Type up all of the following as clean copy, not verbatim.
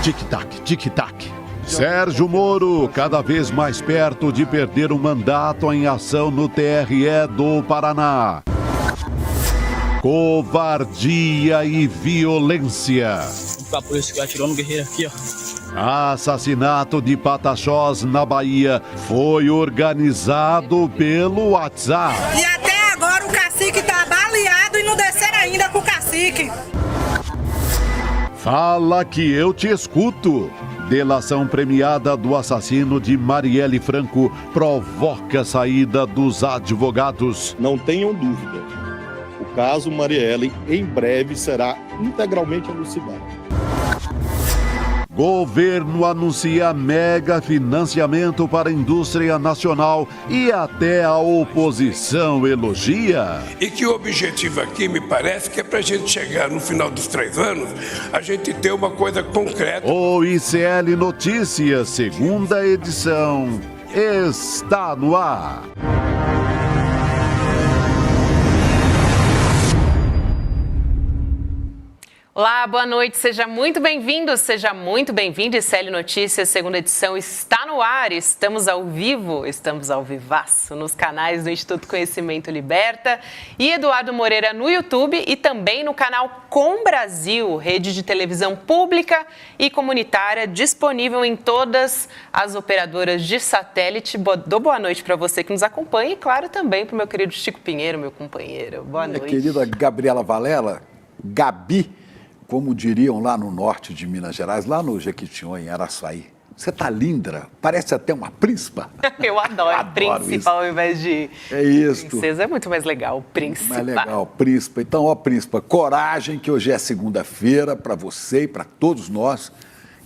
Tic-tac, tic-tac. Sérgio Moro, cada vez mais perto de perder o mandato em ação no TRE do Paraná. Covardia e violência. A polícia que atirou no guerreiro aqui, ó. Assassinato de Pataxós, na Bahia, foi organizado pelo WhatsApp. E até agora o cacique tá baleado e não desceram ainda com o cacique. Fala que eu te escuto. Delação premiada do assassino de Marielle Franco provoca a saída dos advogados. Não tenham dúvida, o caso Marielle em breve será integralmente elucidado. Governo anuncia mega financiamento para a indústria nacional e até a oposição elogia. E que o objetivo aqui, me parece, que é para a gente chegar no final dos 3 anos, a gente ter uma coisa concreta. O ICL Notícias, segunda edição, está no ar. Olá, boa noite, seja muito bem-vindo, seja muito bem-vindo. ICL Notícias, segunda edição, está no ar, estamos ao vivo, estamos ao vivaço nos canais do Instituto Conhecimento Liberta e Eduardo Moreira no YouTube e também no canal Com Brasil, rede de televisão pública e comunitária disponível em todas as operadoras de satélite. Dou boa noite para você que nos acompanha e, claro, também para o meu querido Chico Pinheiro, meu companheiro. Boa noite. Minha querida Gabriela Valela, Gabi, como diriam lá no norte de Minas Gerais, lá no Jequitinhonha, em Araçuaí. Você tá linda, parece até uma príncipa. Eu adoro príncipe isso. ao invés de princesa. É muito mais legal, príncipe. Mais legal, príncipa. Então, ó, príncipa, coragem, que hoje é segunda-feira para você e para todos nós.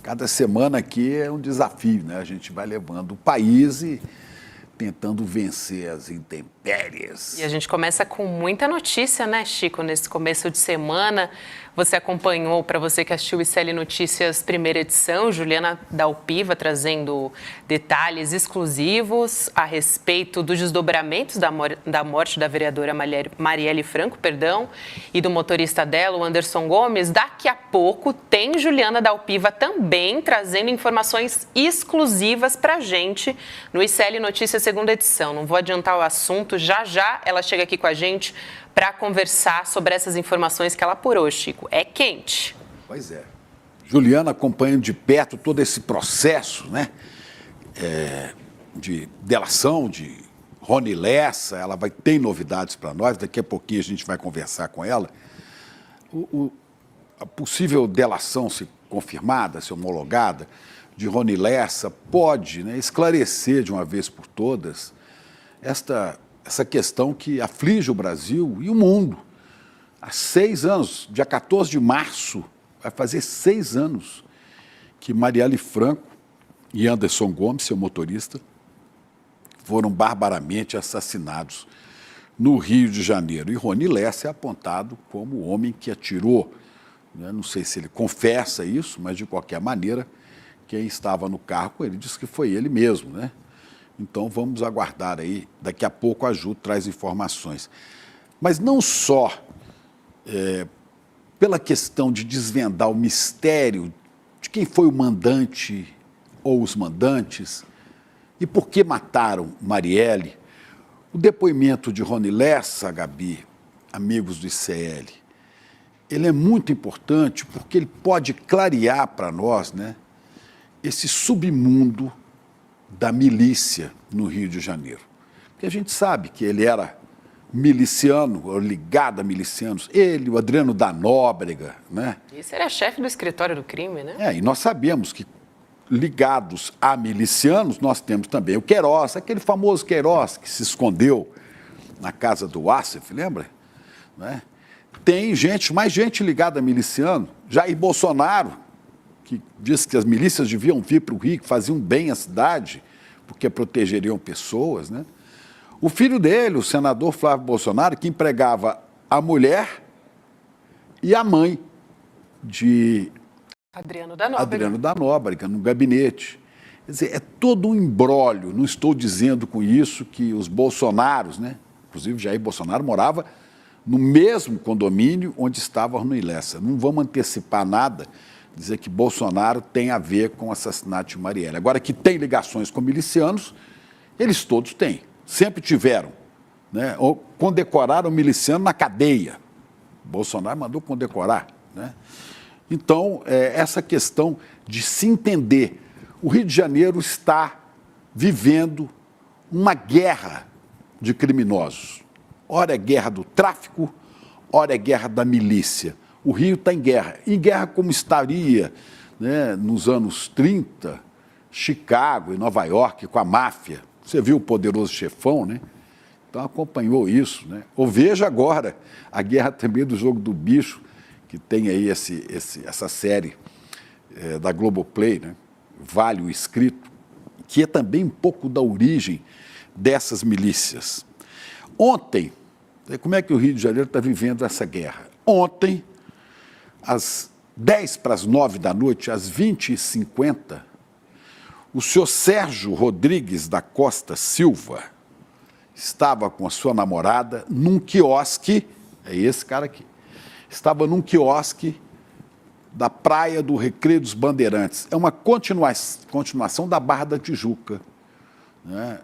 Cada semana aqui é um desafio, né? A gente vai levando o país e tentando vencer as intempéries. E a gente começa com muita notícia, né, Chico, nesse começo de semana. Você acompanhou, para você que assistiu o ICL Notícias primeira edição, Juliana Dalpiva trazendo detalhes exclusivos a respeito dos desdobramentos da morte da vereadora Marielle Franco, e do motorista dela, o Anderson Gomes. Daqui a pouco tem Juliana Dalpiva também trazendo informações exclusivas para a gente no ICL Notícias segunda edição. Não vou adiantar o assunto, já ela chega aqui com a gente para conversar sobre essas informações que ela apurou, Chico. É quente. Pois é. Juliana acompanhando de perto todo esse processo, né? De delação de Rony Lessa. Ela tem novidades para nós. Daqui a pouquinho a gente vai conversar com ela. A possível delação, se confirmada, se homologada, de Rony Lessa pode, né, esclarecer de uma vez por todas essa questão que aflige o Brasil e o mundo. Há 6 anos, dia 14 de março, vai fazer 6 anos que Marielle Franco e Anderson Gomes, seu motorista, foram barbaramente assassinados no Rio de Janeiro. E Rony Lessa é apontado como o homem que atirou. Não sei se ele confessa isso, mas de qualquer maneira, quem estava no carro com ele disse que foi ele mesmo, né? Então, vamos aguardar aí. Daqui a pouco a Ju traz informações. Mas não só pela questão de desvendar o mistério de quem foi o mandante ou os mandantes e por que mataram Marielle, o depoimento de Rony Lessa, Gabi, amigos do ICL, ele é muito importante porque ele pode clarear para nós, né, esse submundo da milícia no Rio de Janeiro. Porque a gente sabe que ele era miliciano, ou ligado a milicianos. Ele, o Adriano da Nóbrega, né? Isso era chefe do escritório do crime, né? E nós sabemos que ligados a milicianos, nós temos também o Queiroz, aquele famoso Queiroz que se escondeu na casa do Wassef, lembra? Né? Tem mais gente ligada a miliciano. Jair Bolsonaro, que disse que as milícias deviam vir para o Rio, que faziam bem à cidade, porque protegeriam pessoas, né? O filho dele, o senador Flávio Bolsonaro, que empregava a mulher e a mãe de Adriano da Nóbrega, no gabinete. Quer dizer, é todo um imbróglio. Não estou dizendo com isso que os Bolsonaros, né? Inclusive Jair Bolsonaro morava no mesmo condomínio onde estava Rony Lessa. Não vamos antecipar nada dizer que Bolsonaro tem a ver com o assassinato de Marielle. Agora, que tem ligações com milicianos, eles todos têm, sempre tiveram, né? Ou condecoraram o miliciano na cadeia. Bolsonaro mandou condecorar, né? Então, essa questão de se entender. O Rio de Janeiro está vivendo uma guerra de criminosos. Ora é guerra do tráfico, ora é guerra da milícia. O Rio está em guerra como estaria, né, nos anos 30, Chicago e Nova York com a máfia. Você viu o Poderoso Chefão, né? Então acompanhou isso, né? Ou veja agora a guerra também do Jogo do Bicho, que tem aí essa série da Globoplay, né? Vale o Escrito, que é também um pouco da origem dessas milícias. Ontem, como é que o Rio de Janeiro está vivendo essa guerra? Ontem, às 8:50 da noite, às 20h50, o senhor Sérgio Rodrigues da Costa Silva estava com a sua namorada num quiosque, é esse cara aqui, estava num quiosque da Praia do Recreio dos Bandeirantes. É uma continuação da Barra da Tijuca, né?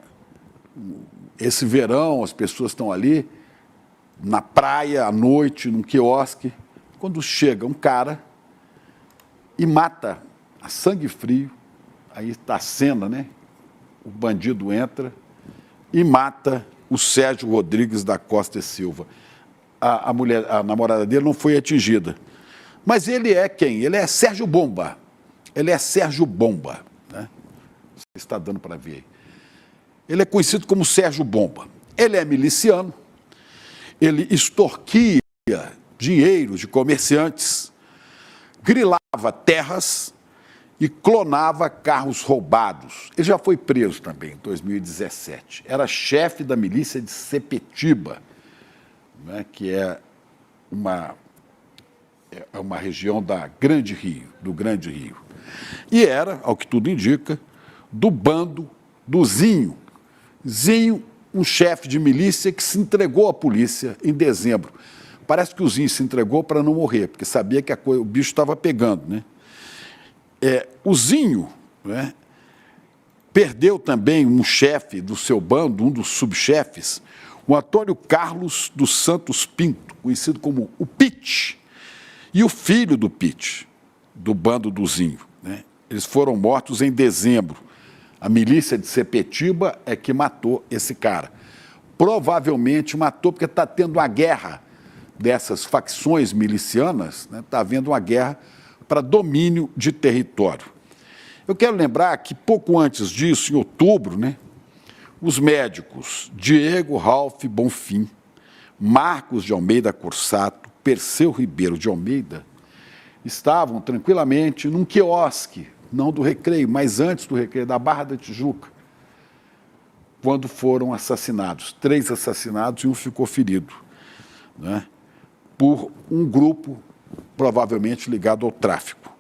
Esse verão, as pessoas estão ali na praia, à noite, num quiosque, quando chega um cara e mata a sangue frio, aí está a cena, né? O bandido entra e mata o Sérgio Rodrigues da Costa Silva. A namorada dele não foi atingida. Mas ele é quem? Ele é Sérgio Bomba. Ele é Sérgio Bomba, né? Você está dando para ver aí. Ele é conhecido como Sérgio Bomba. Ele é miliciano, ele extorquia dinheiro de comerciantes, grilava terras e clonava carros roubados. Ele já foi preso também em 2017. Era chefe da milícia de Sepetiba, né, que é uma região do Grande Rio. E era, ao que tudo indica, do bando do Zinho. Zinho, um chefe de milícia que se entregou à polícia em dezembro. Parece que o Zinho se entregou para não morrer, porque sabia que o bicho estava pegando, né? O Zinho, né, perdeu também um chefe do seu bando, um dos subchefes, o Antônio Carlos dos Santos Pinto, conhecido como o Pite, e o filho do Pite, do bando do Zinho, né? Eles foram mortos em dezembro. A milícia de Sepetiba é que matou esse cara. Provavelmente matou porque está tendo uma guerra dessas facções milicianas, né? Está havendo uma guerra para domínio de território. Eu quero lembrar que pouco antes disso, em outubro, né, os médicos Diego Ralph Bonfim, Marcos de Almeida Corsato, Perseu Ribeiro de Almeida, estavam tranquilamente num quiosque, não do Recreio, mas antes do Recreio, da Barra da Tijuca, quando foram assassinados. 3 assassinados e um ficou ferido, né, por um grupo provavelmente ligado ao tráfico.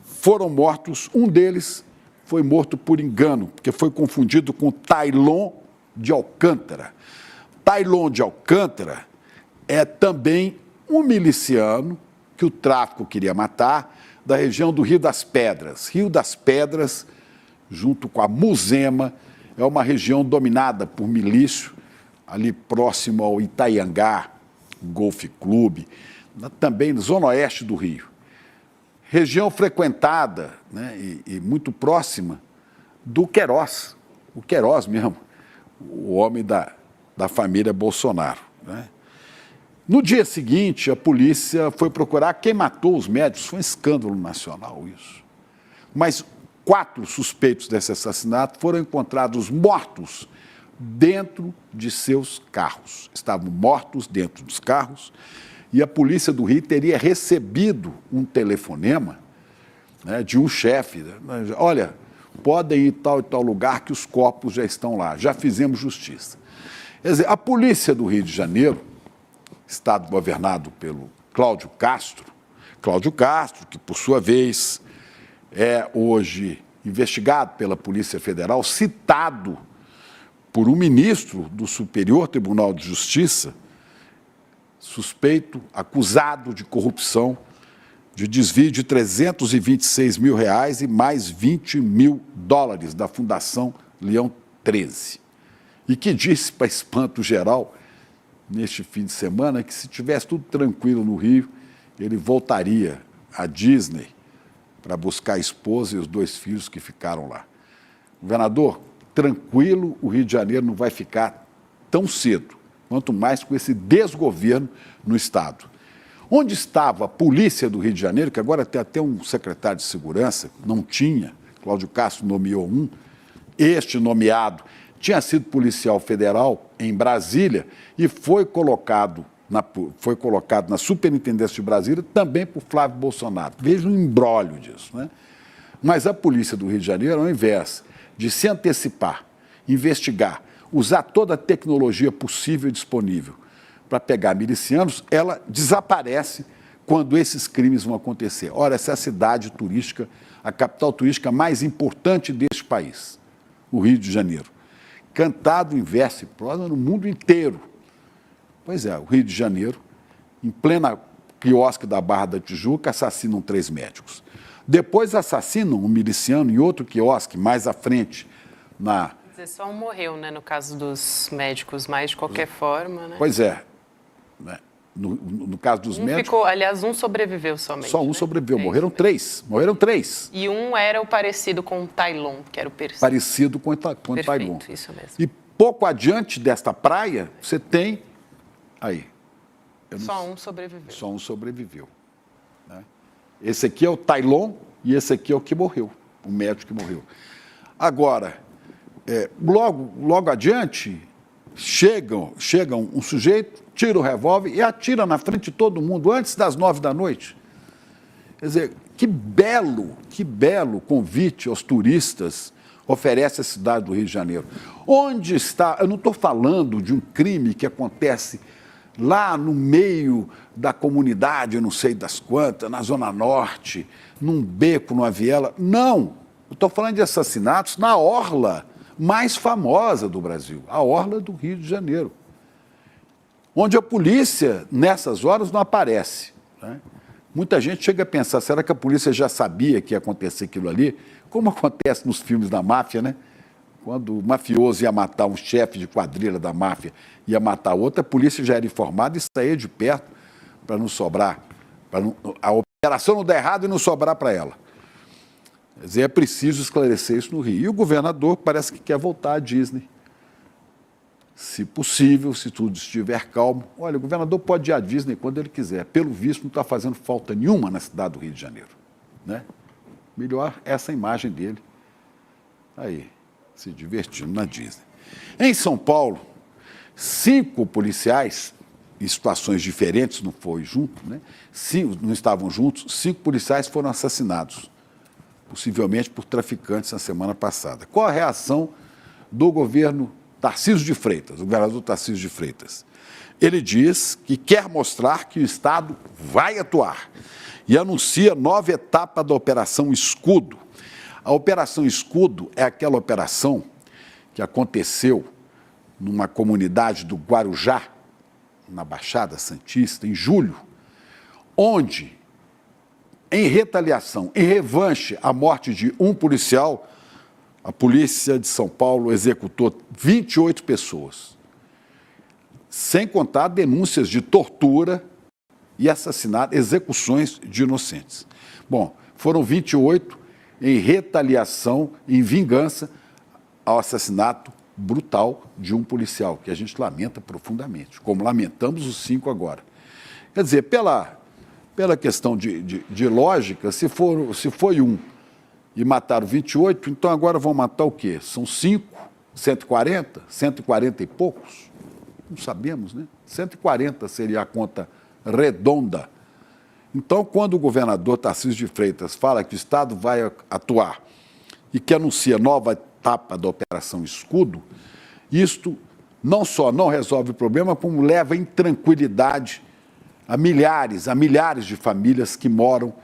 Foram mortos, um deles foi morto por engano, porque foi confundido com Tailon de Alcântara. Tailon de Alcântara é também um miliciano que o tráfico queria matar, da região do Rio das Pedras. Rio das Pedras, junto com a Muzema, é uma região dominada por milício, ali próximo ao Itaiangá, Golf Clube, também na zona oeste do Rio. Região frequentada, né, e muito próxima do Queiroz, o Queiroz mesmo, o homem da família Bolsonaro, né? No dia seguinte, a polícia foi procurar quem matou os médicos. Foi um escândalo nacional isso. Mas 4 suspeitos desse assassinato foram encontrados mortos dentro de seus carros. Estavam mortos dentro dos carros e a polícia do Rio teria recebido um telefonema, né, de um chefe. Olha, podem ir em tal e tal lugar que os corpos já estão lá, já fizemos justiça. Quer dizer, a polícia do Rio de Janeiro, estado governado pelo Cláudio Castro, que por sua vez é hoje investigado pela Polícia Federal, citado por um ministro do Superior Tribunal de Justiça, suspeito, acusado de corrupção de desvio de R$326 mil e mais $20 mil da Fundação Leão 13. E que disse, para espanto geral, neste fim de semana, que se tivesse tudo tranquilo no Rio, ele voltaria à Disney para buscar a esposa e os 2 filhos que ficaram lá. Governador, tranquilo, o Rio de Janeiro não vai ficar tão cedo, quanto mais com esse desgoverno no Estado. Onde estava a polícia do Rio de Janeiro, que agora tem até um secretário de segurança, não tinha, Cláudio Castro nomeou um, este nomeado tinha sido policial federal em Brasília e foi colocado na Superintendência de Brasília também por Flávio Bolsonaro. Veja o imbróglio disso, né? Mas a polícia do Rio de Janeiro, ao invés de se antecipar, investigar, usar toda a tecnologia possível e disponível para pegar milicianos, ela desaparece quando esses crimes vão acontecer. Ora, essa é a cidade turística, a capital turística mais importante deste país, o Rio de Janeiro. Cantado em verso e prosa no mundo inteiro. Pois é, o Rio de Janeiro, em plena quiosque da Barra da Tijuca, assassinam 3 médicos. Depois assassinam um miliciano em outro quiosque, mais à frente, na... Só um morreu, né, no caso dos médicos, mas de qualquer forma, né? Pois é. Né? No caso dos médicos... Aliás, um sobreviveu somente. Só um sobreviveu, morreram 3. Morreram 3. E um era o parecido com o Tailon, que era o Percy. Parecido com o Tailon. Isso mesmo. E pouco adiante desta praia, você tem... Aí. Só um sobreviveu. Só um sobreviveu. Né? Esse aqui é o Tailon e esse aqui é o que morreu, o médico que morreu. Agora, logo adiante, chega um sujeito, tira o revólver e atira na frente de todo mundo antes das 9 da noite. Quer dizer, que belo convite aos turistas oferece a cidade do Rio de Janeiro. Onde está... Eu não estou falando de um crime que acontece lá no meio da comunidade, eu não sei das quantas, na Zona Norte, num beco, numa viela. Não! Eu estou falando de assassinatos na orla mais famosa do Brasil, a orla do Rio de Janeiro, onde a polícia, nessas horas, não aparece. Né? Muita gente chega a pensar, será que a polícia já sabia que ia acontecer aquilo ali? Como acontece nos filmes da máfia, né? Quando o mafioso ia matar um chefe de quadrilha da máfia, ia matar outro, a polícia já era informada e saía de perto para não sobrar, a operação não dar errado e não sobrar para ela. Quer dizer, é preciso esclarecer isso no Rio. E o governador parece que quer voltar à Disney. Se possível, se tudo estiver calmo. Olha, o governador pode ir à Disney quando ele quiser. Pelo visto, não está fazendo falta nenhuma na cidade do Rio de Janeiro. Né? Melhor essa imagem dele. Aí, se divertindo na Disney. Em São Paulo, 5 policiais, em situações diferentes, não foi junto, né? Não estavam juntos, 5 policiais foram assassinados, possivelmente por traficantes na semana passada. Qual a reação do governo Tarcísio de Freitas, o governador Tarcísio de Freitas? Ele diz que quer mostrar que o Estado vai atuar e anuncia nova etapa da Operação Escudo. A Operação Escudo é aquela operação que aconteceu numa comunidade do Guarujá, na Baixada Santista, em julho, onde, em retaliação, em revanche à morte de um policial, a polícia de São Paulo executou 28 pessoas, sem contar denúncias de tortura e assassinato, execuções de inocentes. Bom, foram 28 em retaliação, em vingança ao assassinato brutal de um policial, que a gente lamenta profundamente, como lamentamos os 5 agora. Quer dizer, pela questão de lógica, se foi um e mataram 28, então agora vão matar o quê? São 5, 140, 140 e poucos? Não sabemos, né? 140 seria a conta redonda. Então, quando o governador Tarcísio de Freitas fala que o Estado vai atuar e que anuncia nova etapa da Operação Escudo, isto não só não resolve o problema, como leva intranquilidade a milhares de famílias que moram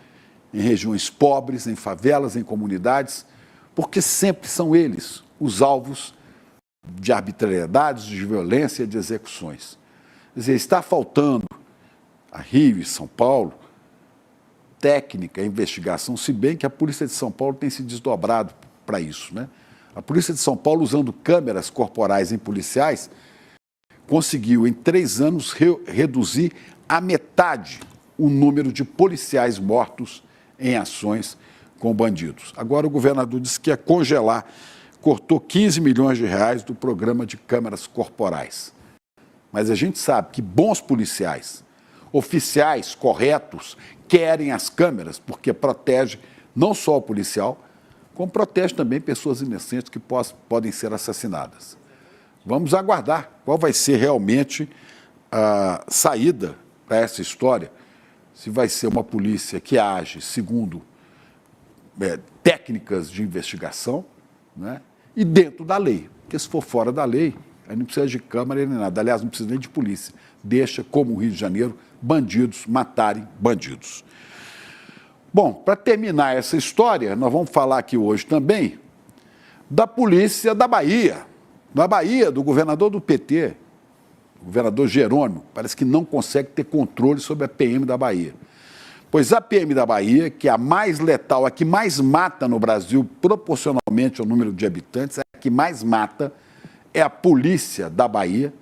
em regiões pobres, em favelas, em comunidades, porque sempre são eles os alvos de arbitrariedades, de violência, de execuções. Quer dizer, está faltando a Rio e São Paulo técnica, a investigação, se bem que a Polícia de São Paulo tem se desdobrado para isso, né? A Polícia de São Paulo, usando câmeras corporais em policiais, conseguiu, em 3 anos, reduzir à metade o número de policiais mortos em ações com bandidos. Agora o governador disse que ia congelar, cortou 15 milhões de reais do programa de câmeras corporais. Mas a gente sabe que bons policiais, oficiais corretos, querem as câmeras porque protege não só o policial, como protege também pessoas inocentes que podem ser assassinadas. Vamos aguardar qual vai ser realmente a saída para essa história, se vai ser uma polícia que age segundo técnicas de investigação, né, e dentro da lei, porque se for fora da lei, aí não precisa de câmara nem nada, aliás, não precisa nem de polícia, deixa, como o Rio de Janeiro, bandidos matarem bandidos. Bom, para terminar essa história, nós vamos falar aqui hoje também da polícia da Bahia, do governador do PT, o governador Jerônimo, parece que não consegue ter controle sobre a PM da Bahia. Pois a PM da Bahia, que é a mais letal, a que mais mata no Brasil, proporcionalmente ao número de habitantes, a que mais mata é a polícia da Bahia.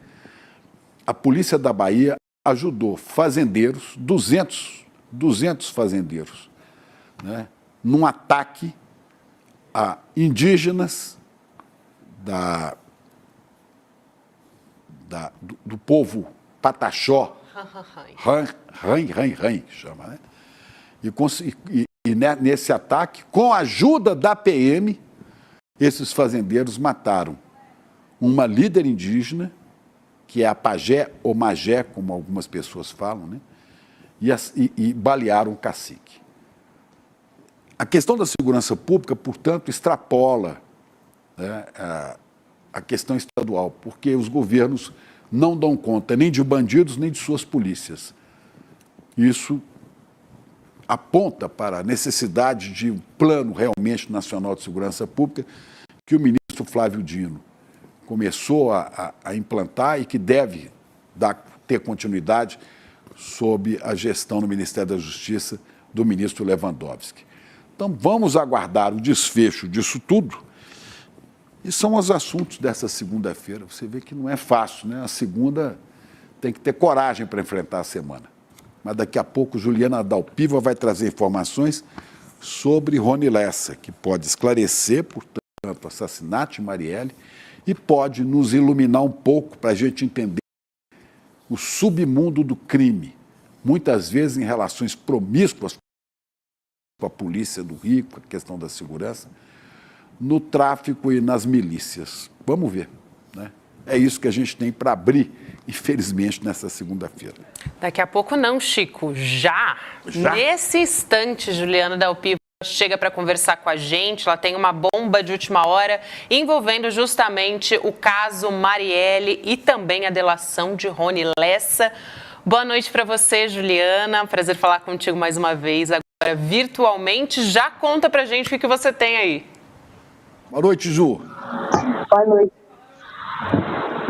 A polícia da Bahia ajudou fazendeiros, 200 fazendeiros, né, num ataque a indígenas do povo Pataxó, chama, né? E nesse ataque, com a ajuda da PM, esses fazendeiros mataram uma líder indígena, que é a Pajé ou Magé, como algumas pessoas falam, né? E balearam o cacique. A questão da segurança pública, portanto, extrapola, né, a questão estadual, porque os governos não dão conta nem de bandidos, nem de suas polícias. Isso aponta para a necessidade de um plano realmente nacional de segurança pública que o ministro Flávio Dino começou a implantar e que deve ter continuidade sob a gestão no Ministério da Justiça do ministro Lewandowski. Então, vamos aguardar o desfecho disso tudo. E são os assuntos dessa segunda-feira. Você vê que não é fácil, né? A segunda tem que ter coragem para enfrentar a semana. Mas daqui a pouco Juliana Dalpiva vai trazer informações sobre Rony Lessa, que pode esclarecer, portanto, o assassinato de Marielle e pode nos iluminar um pouco para a gente entender o submundo do crime, muitas vezes em relações promíscuas com a polícia do Rio, com a questão da segurança, no tráfico e nas milícias. Vamos ver, né? É isso que a gente tem para abrir, infelizmente, nessa segunda-feira. Daqui a pouco não, Chico. Já? Nesse instante, Juliana Dalpiva chega para conversar com a gente. Ela tem uma bomba de última hora envolvendo justamente o caso Marielle e também a delação de Rony Lessa. Boa noite para você, Juliana. Prazer falar contigo mais uma vez, agora virtualmente. Já conta para a gente o que você tem aí. Boa noite, Ju. Boa noite.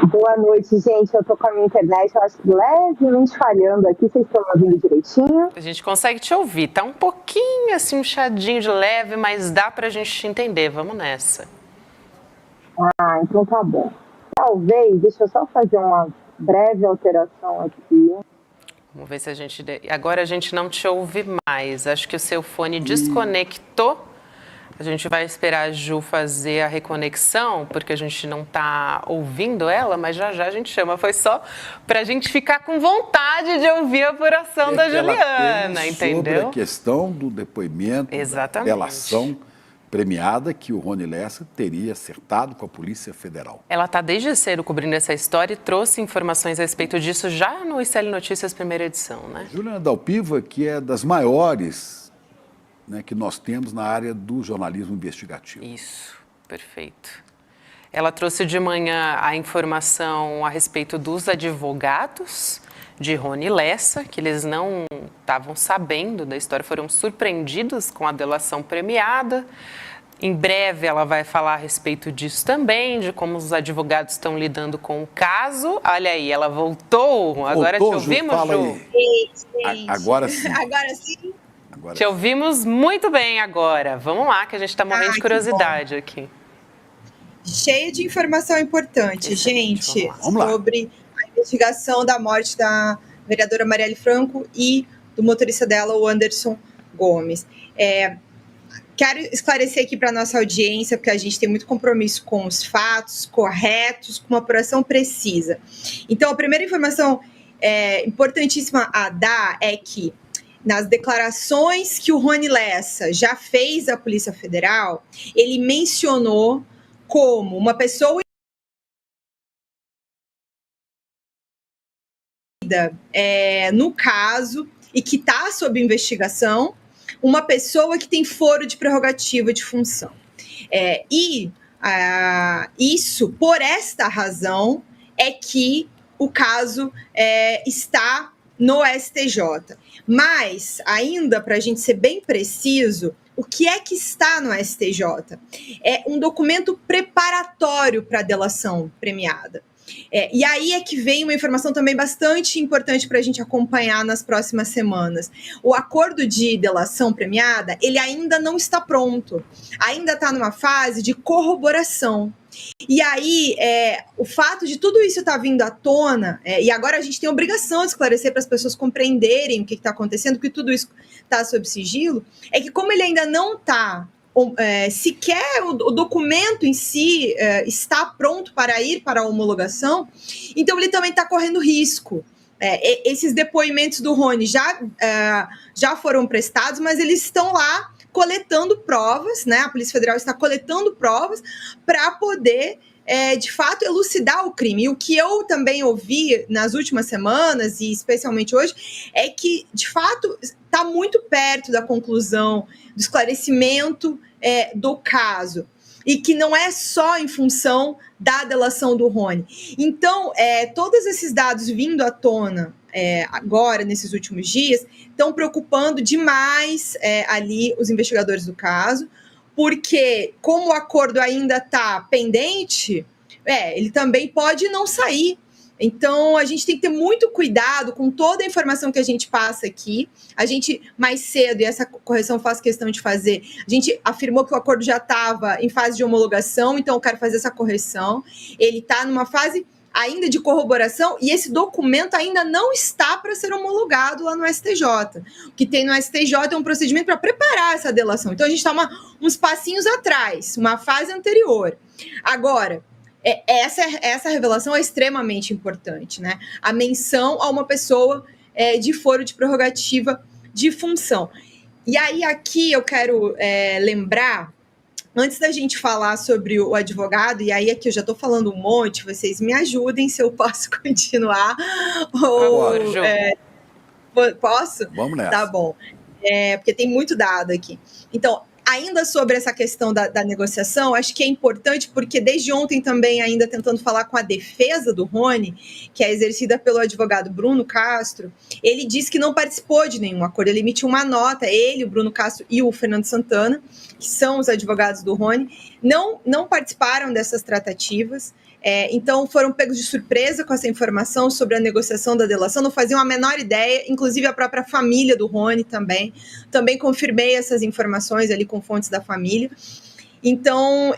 Boa noite, gente. Eu tô com a minha internet, eu acho que levemente falhando aqui. Vocês estão me ouvindo direitinho? A gente consegue te ouvir. Tá um pouquinho assim, um chadinho de leve, mas dá pra gente te entender. Vamos nessa. Ah, então tá bom. Talvez, deixa eu só fazer uma breve alteração aqui. Vamos ver se a gente... Agora a gente não te ouve mais. Acho que o seu fone desconectou. A gente vai esperar a Ju fazer a reconexão, porque a gente não está ouvindo ela, mas já já a gente chama. Foi só para a gente ficar com vontade de ouvir a apuração da Juliana, entendeu? Sobre a questão do depoimento, da delação premiada que o Rony Lessa teria acertado com a Polícia Federal. Ela está desde cedo cobrindo essa história e trouxe informações a respeito disso já no ICL Notícias, primeira edição, né? Juliana Dalpiva, que é das maiores... né, que nós temos na área do jornalismo investigativo. Isso, perfeito. Ela trouxe de manhã a informação a respeito dos advogados de Rony Lessa, que eles não estavam sabendo da história, foram surpreendidos com a delação premiada. Em breve ela vai falar a respeito disso também, de como os advogados estão lidando com o caso. Olha aí, ela voltou. Agora te ouvimos, Ju? Agora sim. Agora sim. Agora Te ouvimos muito bem agora. Vamos lá, que a gente está morrendo de curiosidade aqui. Cheia de informação importante, gente, Vamos lá. sobre a investigação da morte da vereadora Marielle Franco e do motorista dela, o Anderson Gomes. Quero esclarecer aqui para a nossa audiência, porque a gente tem muito compromisso com os fatos corretos, com uma apuração precisa. Então, a primeira informação importantíssima a dar é que, nas declarações que o Rony Lessa já fez à Polícia Federal, ele mencionou como uma pessoa no caso e que está sob investigação, uma pessoa que tem foro de prerrogativa de função. Isso, por esta razão, é que o caso está no STJ. Mas, ainda para a gente ser bem preciso, o que é que está no STJ? É um documento preparatório para a delação premiada. E aí é que vem uma informação também bastante importante para a gente acompanhar nas próximas semanas. O acordo de delação premiada, ele ainda não está pronto. Ainda está numa fase de corroboração. E aí, o fato de tudo isso estar vindo à tona, e agora a gente tem a obrigação de esclarecer para as pessoas compreenderem o que está acontecendo, porque tudo isso está sob sigilo, é que como ele ainda não está, sequer o documento em si está pronto para ir para a homologação, então ele também está correndo risco. Esses depoimentos do Rony já foram prestados, mas eles estão lá coletando provas, né? A Polícia Federal está coletando provas para poder, de fato, elucidar o crime. E o que eu também ouvi nas últimas semanas, e especialmente hoje, é que, de fato, está muito perto da conclusão, do esclarecimento do caso. E que não é só em função da delação do Rony. Então, todos esses dados vindo à tona agora, nesses últimos dias, estão preocupando demais ali os investigadores do caso, porque como o acordo ainda está pendente, ele também pode não sair. Então, a gente tem que ter muito cuidado com toda a informação que a gente passa aqui. A gente, mais cedo, e essa correção eu faço questão de fazer, a gente afirmou que o acordo já estava em fase de homologação, então eu quero fazer essa correção. Ele está numa fase ainda de corroboração e esse documento ainda não está para ser homologado lá no STJ. O que tem no STJ é um procedimento para preparar essa delação. Então, a gente está uns passinhos atrás, uma fase anterior. Agora, essa revelação é extremamente importante, né? A menção a uma pessoa de foro de prerrogativa de função. E aí, aqui eu quero lembrar, antes da gente falar sobre o advogado, e aí aqui eu já estou falando um monte, vocês me ajudem se eu posso continuar. Agora, Ju. Posso? Vamos nessa. Tá bom. Porque tem muito dado aqui. Então, ainda sobre essa questão da negociação, acho que é importante, porque desde ontem também, ainda tentando falar com a defesa do Rony, que é exercida pelo advogado Bruno Castro, ele disse que não participou de nenhum acordo, ele emitiu uma nota, ele, o Bruno Castro e o Fernando Santana, que são os advogados do Rony, não participaram dessas tratativas. Então foram pegos de surpresa com essa informação sobre a negociação da delação, não faziam a menor ideia, inclusive a própria família do Rony também confirmei essas informações ali com fontes da família. Então,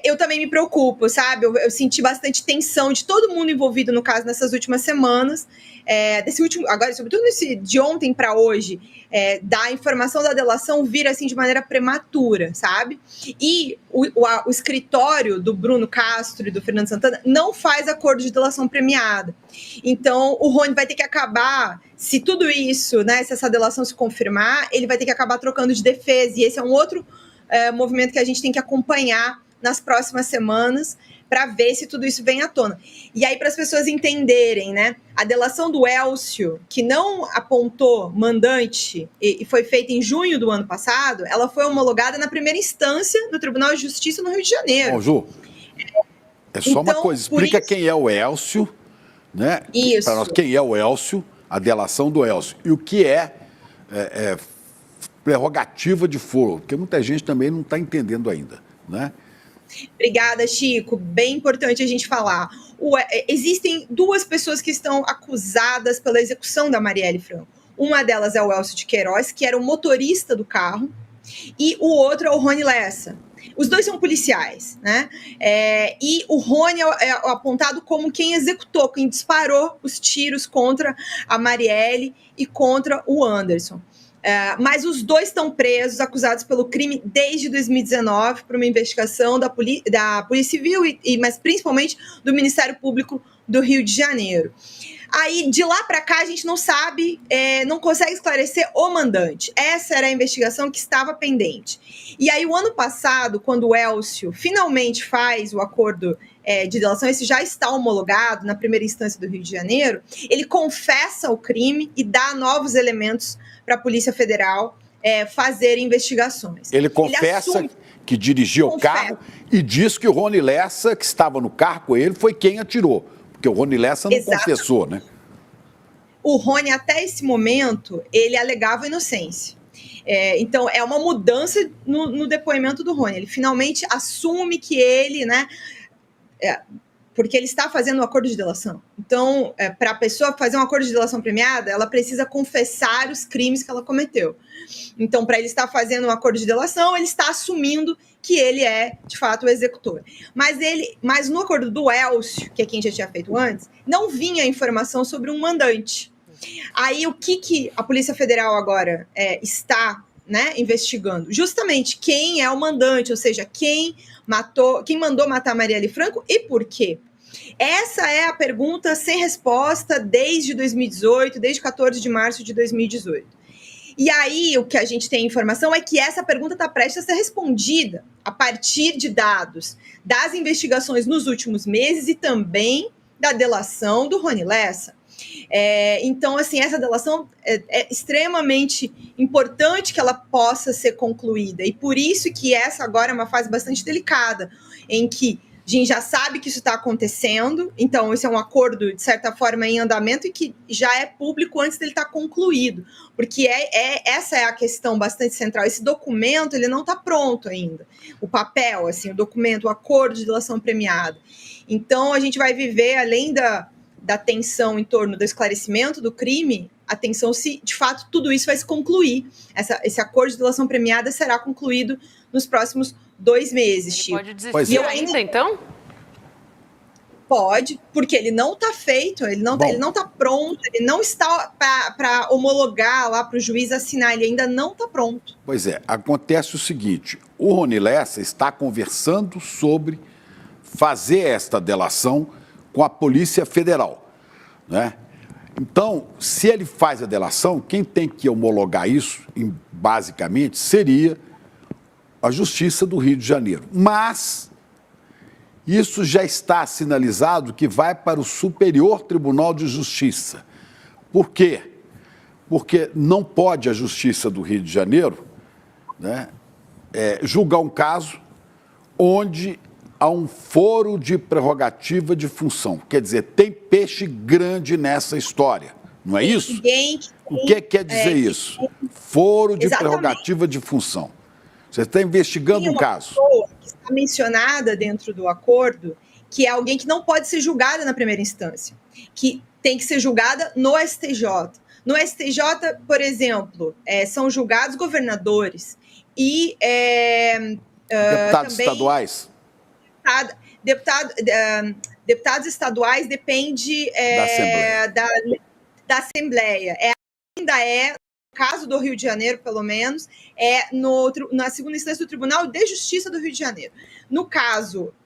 eu também me preocupo, sabe? Eu senti bastante tensão de todo mundo envolvido no caso nessas últimas semanas, agora, sobretudo de ontem para hoje, da informação da delação vir assim de maneira prematura, sabe? E o escritório do Bruno Castro e do Fernando Santana não faz acordo de delação premiada. Então, o Rony vai ter que acabar, se tudo isso, né, se essa delação se confirmar, ele vai ter que acabar trocando de defesa, e esse é um outro movimento que a gente tem que acompanhar nas próximas semanas para ver se tudo isso vem à tona. E aí, para as pessoas entenderem, né, a delação do Elcio, que não apontou mandante e foi feita em junho do ano passado, ela foi homologada na primeira instância no Tribunal de Justiça no Rio de Janeiro. Bom, Ju, só uma coisa, explica quem é o Elcio, né? Isso. Para nós, quem é o Elcio, a delação do Elcio, e o que é prerrogativa de foro, porque muita gente também não está entendendo ainda, né? Obrigada, Chico. Bem importante a gente falar. Existem duas pessoas que estão acusadas pela execução da Marielle Franco. Uma delas é o Elcio de Queiroz, que era o motorista do carro, e o outro é o Rony Lessa. Os dois são policiais, né? E o Rony é apontado como quem executou, quem disparou os tiros contra a Marielle e contra o Anderson. Mas os dois estão presos, acusados pelo crime desde 2019, por uma investigação da Polícia Civil, mas principalmente do Ministério Público do Rio de Janeiro. Aí, de lá para cá, a gente não sabe, não consegue esclarecer o mandante. Essa era a investigação que estava pendente. E aí, o ano passado, quando o Elcio finalmente faz o acordo de delação, esse já está homologado na primeira instância do Rio de Janeiro, ele confessa o crime e dá novos elementos para a Polícia Federal fazer investigações. Ele confessa que dirigiu o carro e diz que o Rony Lessa, que estava no carro com ele, foi quem atirou. Porque o Rony Lessa não confessou, né? O Rony, até esse momento, ele alegava inocência. Então, é uma mudança no depoimento do Rony. Ele finalmente assume que ele, né... porque ele está fazendo um acordo de delação. Então, para a pessoa fazer um acordo de delação premiada, ela precisa confessar os crimes que ela cometeu. Então, para ele estar fazendo um acordo de delação, ele está assumindo que ele é, de fato, o executor. Mas no acordo do Elcio, que é quem já tinha feito antes, não vinha informação sobre um mandante. Aí, o que a Polícia Federal agora está, né, investigando? Justamente quem é o mandante, ou seja, quem mandou matar Marielle Franco e por quê? Essa é a pergunta sem resposta desde 2018, desde 14 de março de 2018. E aí, o que a gente tem informação é que essa pergunta está prestes a ser respondida a partir de dados das investigações nos últimos meses e também da delação do Rony Lessa. Então, assim, essa delação é extremamente importante que ela possa ser concluída. E por isso que essa agora é uma fase bastante delicada, em que a gente já sabe que isso está acontecendo, então esse é um acordo, de certa forma, em andamento e que já é público antes dele estar concluído, porque essa é a questão bastante central. Esse documento, ele não está pronto ainda, o papel, assim, o documento, o acordo de delação premiada. Então, a gente vai viver, além da tensão em torno do esclarecimento do crime, a tensão se, de fato, tudo isso vai se concluir. Esse acordo de delação premiada será concluído nos próximos 2 meses, Chico. Pode desistir ainda, então? Pode, porque ele não está feito, ele não está pronto, ele não está para homologar lá para o juiz assinar, ele ainda não está pronto. Pois é, acontece o seguinte, o Rony Lessa está conversando sobre fazer esta delação com a Polícia Federal, né? Então, se ele faz a delação, quem tem que homologar isso, basicamente, seria a Justiça do Rio de Janeiro. Mas isso já está sinalizado que vai para o Superior Tribunal de Justiça. Por quê? Porque não pode a Justiça do Rio de Janeiro, né, julgar um caso onde há um foro de prerrogativa de função. Quer dizer, tem peixe grande nessa história, não é isso? O que quer dizer isso? Foro de prerrogativa de função. Você está investigando um caso. Tem uma pessoa que está mencionada dentro do acordo, que é alguém que não pode ser julgada na primeira instância, que tem que ser julgada no STJ. No STJ, por exemplo, são julgados governadores e deputados também estaduais. Deputados estaduais depende da Assembleia. Ainda no caso do Rio de Janeiro, pelo menos, na segunda instância do Tribunal de Justiça do Rio de Janeiro.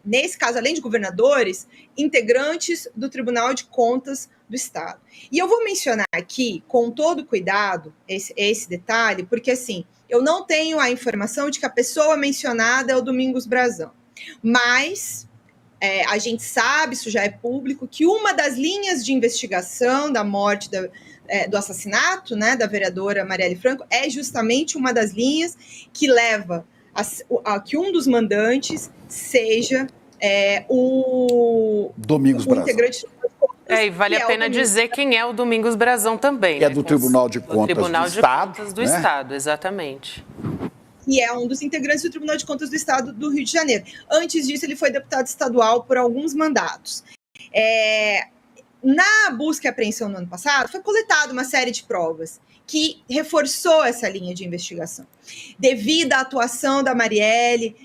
Nesse caso, além de governadores, integrantes do Tribunal de Contas do Estado. E eu vou mencionar aqui, com todo cuidado, esse detalhe, porque, assim, eu não tenho a informação de que a pessoa mencionada é o Domingos Brazão. Mas a gente sabe, isso já é público, que uma das linhas de investigação da morte do assassinato, né, da vereadora Marielle Franco é justamente uma das linhas que leva a que um dos mandantes seja o Domingos Brazão. Integrante. E vale a pena dizer quem é o Domingos Brazão também. Que é do Tribunal de Contas do Estado, exatamente. Que é um dos integrantes do Tribunal de Contas do Estado do Rio de Janeiro. Antes disso, ele foi deputado estadual por alguns mandatos. Na busca e apreensão no ano passado, foi coletada uma série de provas que reforçou essa linha de investigação, devido à atuação da Marielle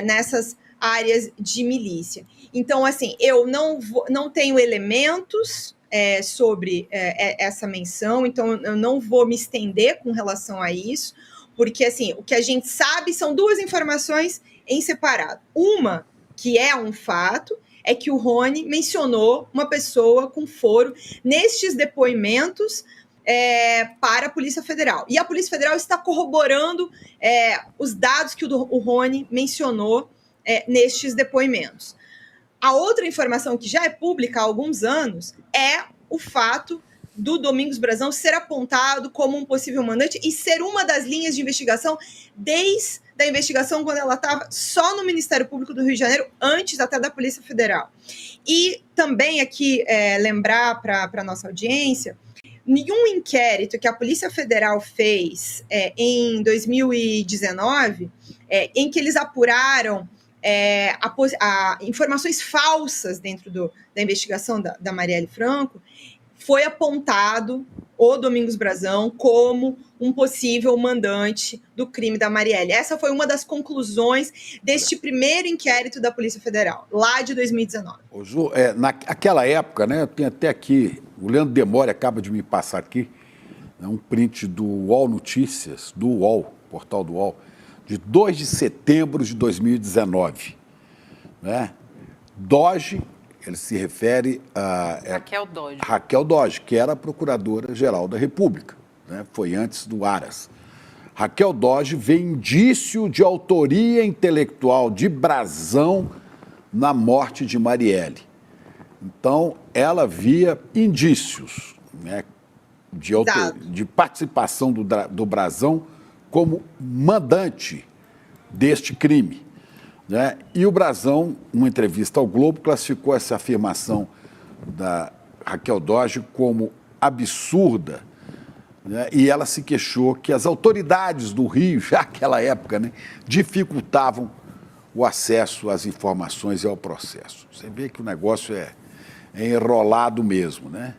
nessas áreas de milícia. Então, assim, eu não tenho elementos sobre essa menção, então eu não vou me estender com relação a isso, porque, assim, o que a gente sabe são duas informações em separado. Uma, que é um fato, é que o Rony mencionou uma pessoa com foro nestes depoimentos para a Polícia Federal. E a Polícia Federal está corroborando os dados que o Rony mencionou nestes depoimentos. A outra informação que já é pública há alguns anos é o fato do Domingos Brazão ser apontado como um possível mandante e ser uma das linhas de investigação desde a investigação quando ela estava só no Ministério Público do Rio de Janeiro, antes até da Polícia Federal. E também aqui lembrar para a nossa audiência, nenhum inquérito que a Polícia Federal fez em 2019, em que eles apuraram informações falsas dentro da investigação da Marielle Franco, foi apontado o Domingos Brazão como um possível mandante do crime da Marielle. Essa foi uma das conclusões deste primeiro inquérito da Polícia Federal, lá de 2019. Ô, Ju, naquela época, né, eu tenho até aqui, o Leandro Demore acaba de me passar aqui, um print do UOL Notícias, do UOL, portal do UOL, de 2 de setembro de 2019. Né? Doge, ele se refere a Raquel Doge, que era a Procuradora-Geral da República, né? Foi antes do Aras. Raquel Doge vê indício de autoria intelectual de Brazão na morte de Marielle. Então, ela via indícios, né, de participação do Brazão como mandante deste crime. Né? E o Brazão, numa entrevista ao Globo, classificou essa afirmação da Raquel Doge como absurda, né? E ela se queixou que as autoridades do Rio, já naquela época, né, dificultavam o acesso às informações e ao processo. Você vê que o negócio é enrolado mesmo, né?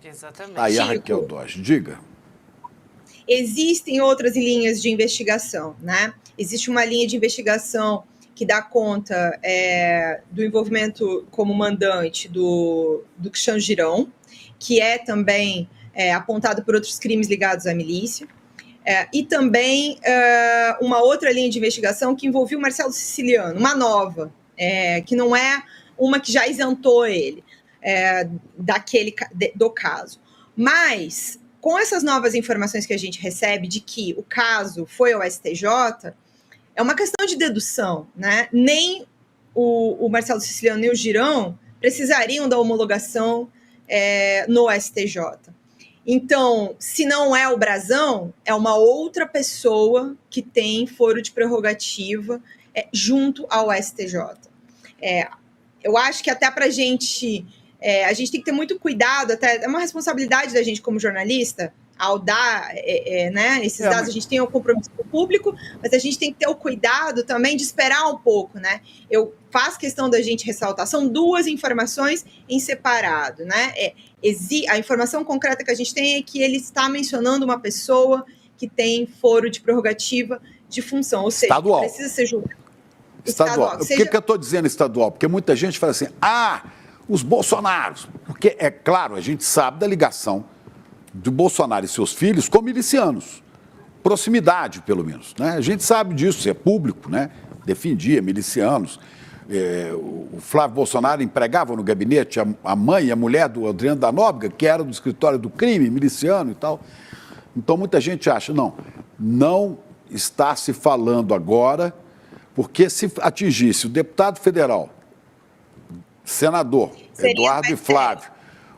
Exatamente. Aí a Raquel Doge, diga. Existem outras linhas de investigação, né? Existe uma linha de investigação que dá conta do envolvimento como mandante do Cristiano Girão, que é também apontado por outros crimes ligados à milícia, e também uma outra linha de investigação que envolvia o Marcelo Siciliano, uma nova, que não é uma que já isentou ele do caso. Mas, com essas novas informações que a gente recebe de que o caso foi ao STJ, é uma questão de dedução, né? Nem o Marcelo Siciliano nem o Girão precisariam da homologação no STJ. Então, se não é o Brazão, é uma outra pessoa que tem foro de prerrogativa junto ao STJ. Eu acho que até para a gente tem que ter muito cuidado, até é uma responsabilidade da gente como jornalista, ao dar né, esses dados, a gente tem o compromisso com o público, mas a gente tem que ter o cuidado também de esperar um pouco, né? Eu faço questão da gente ressaltar, são duas informações em separado, né? A informação concreta que a gente tem é que ele está mencionando uma pessoa que tem foro de prerrogativa de função, ou seja, estadual. Precisa ser julgado. Estadual. Por que eu estou dizendo estadual? Porque muita gente fala assim, os bolsonaros, porque é claro, a gente sabe da ligação do Bolsonaro e seus filhos com milicianos, proximidade pelo menos, né? A gente sabe disso, é público, né? Defendia milicianos, o Flávio Bolsonaro empregava no gabinete a mãe e a mulher do Adriano da Nóbrega, que era do escritório do crime, miliciano e tal. Então muita gente acha, não está se falando agora, porque se atingisse o deputado federal, senador Eduardo e Flávio,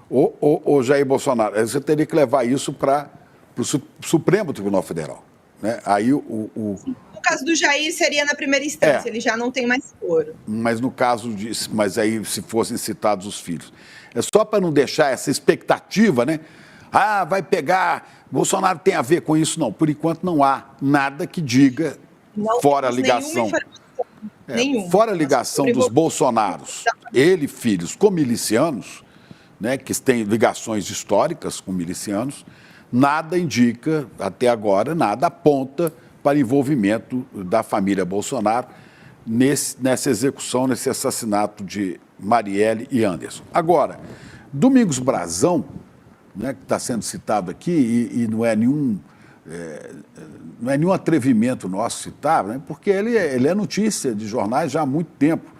ou Jair Bolsonaro, você teria que levar isso para o Supremo Tribunal Federal. Né? Aí No caso do Jair seria na primeira instância, ele já não tem mais foro. Mas no caso mas aí se fossem citados os filhos. É só para não deixar essa expectativa, né? Vai pegar, Bolsonaro tem a ver com isso, não. Por enquanto não há nada que diga, fora a ligação. Fora a ligação dos Bolsonaros, ele filhos com milicianos, né, que têm ligações históricas com milicianos, nada indica, até agora, nada aponta para envolvimento da família Bolsonaro nessa execução, nesse assassinato de Marielle e Anderson. Agora, Domingos Brazão, né, que está sendo citado aqui, e não é nenhum atrevimento nosso citar, né, porque ele é notícia de jornais já há muito tempo.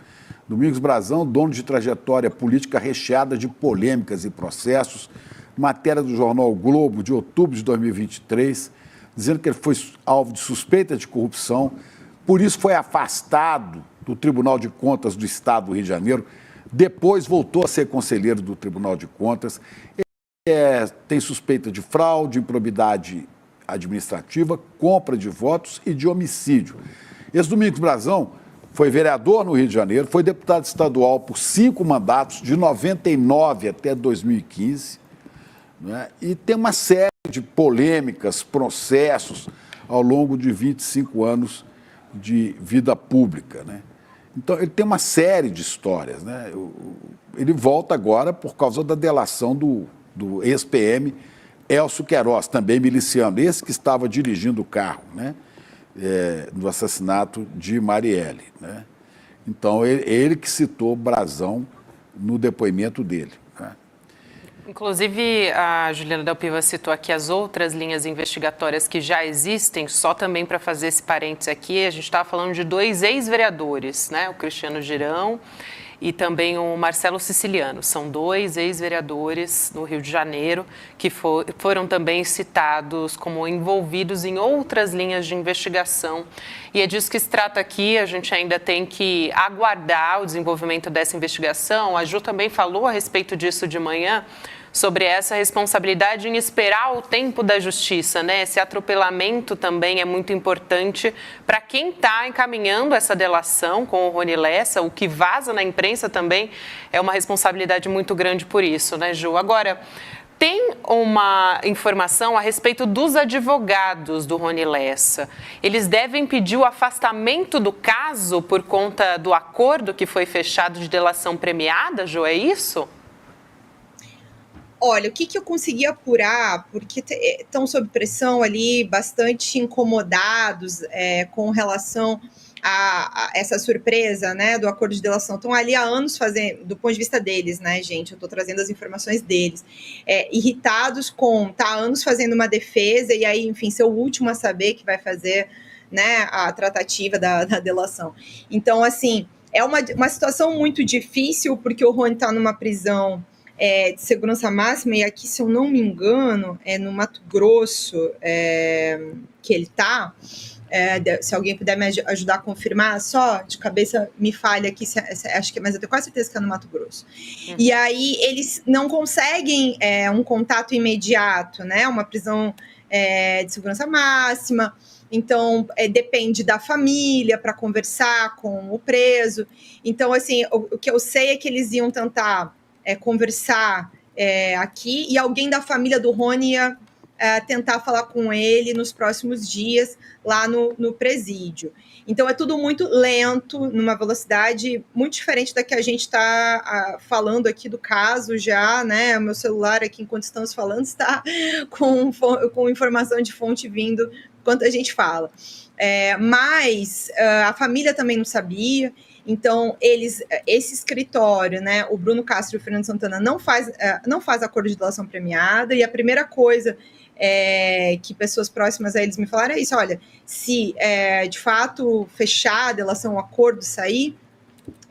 Domingos Brazão, dono de trajetória política recheada de polêmicas e processos, matéria do jornal O Globo, de outubro de 2023, dizendo que ele foi alvo de suspeita de corrupção, por isso foi afastado do Tribunal de Contas do Estado do Rio de Janeiro, depois voltou a ser conselheiro do Tribunal de Contas, tem suspeita de fraude, improbidade administrativa, compra de votos e de homicídio. Esse Domingos Brazão foi vereador no Rio de Janeiro, foi deputado estadual por 5 mandatos, de 99 até 2015, né? E tem uma série de polêmicas, processos ao longo de 25 anos de vida pública, né? Então, ele tem uma série de histórias, né? Ele volta agora por causa da delação do ex-PM Elcio Queiroz, também miliciano, esse que estava dirigindo o carro, né? No assassinato de Marielle, né? Então, ele que citou Brazão no depoimento dele, né? Inclusive, a Juliana Del Piva citou aqui as outras linhas investigatórias que já existem, só também para fazer esse parênteses aqui, a gente estava falando de 2 ex-vereadores, né? O Cristiano Girão e também o Marcelo Siciliano. São 2 ex-vereadores no Rio de Janeiro que foram também citados como envolvidos em outras linhas de investigação. E é disso que se trata aqui, a gente ainda tem que aguardar o desenvolvimento dessa investigação. A Ju também falou a respeito disso de manhã, sobre essa responsabilidade em esperar o tempo da justiça, né? Esse atropelamento também é muito importante para quem está encaminhando essa delação com o Rony Lessa. O que vaza na imprensa também é uma responsabilidade muito grande por isso, né, Ju? Agora, tem uma informação a respeito dos advogados do Rony Lessa. Eles devem pedir o afastamento do caso por conta do acordo que foi fechado de delação premiada, Ju, é isso? Olha, o que eu consegui apurar, porque estão sob pressão ali, bastante incomodados com relação a essa surpresa, né, do acordo de delação. Estão ali há anos fazendo, do ponto de vista deles, né, gente, eu estou trazendo as informações deles, irritados há anos fazendo uma defesa e aí, enfim, ser o último a saber que vai fazer, né, a tratativa da delação. Então, assim, é uma situação muito difícil, porque o Rony está numa prisão de segurança máxima, e aqui, se eu não me engano, é no Mato Grosso que ele está. Se alguém puder me ajudar a confirmar, só de cabeça me falha aqui, acho que, mas eu tenho quase certeza que é no Mato Grosso. E aí eles não conseguem um contato imediato, né? Uma prisão de segurança máxima. Então, depende da família para conversar com o preso. Então, assim, o que eu sei é que eles iam tentar conversar aqui, e alguém da família do Rony ia tentar falar com ele nos próximos dias lá no presídio. Então é tudo muito lento, numa velocidade muito diferente da que a gente está falando aqui do caso já, né? O meu celular aqui, enquanto estamos falando, está com informação de fonte vindo enquanto a gente fala. Mas a família também não sabia. Então, esse escritório, né, o Bruno Castro e o Fernando Santana não faz acordo de delação premiada, e a primeira coisa que pessoas próximas a eles me falaram é isso: olha, se de fato fechar a delação, o acordo sair,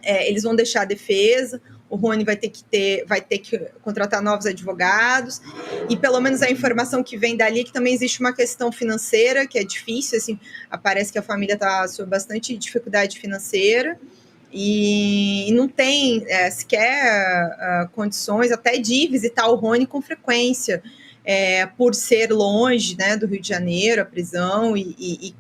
eles vão deixar a defesa, o Rony vai ter que contratar novos advogados, e pelo menos a informação que vem dali é que também existe uma questão financeira, que é difícil, assim, parece que a família está sob bastante dificuldade financeira, e não tem sequer condições até de visitar o Rony com frequência, por ser longe, né, do Rio de Janeiro, a prisão, e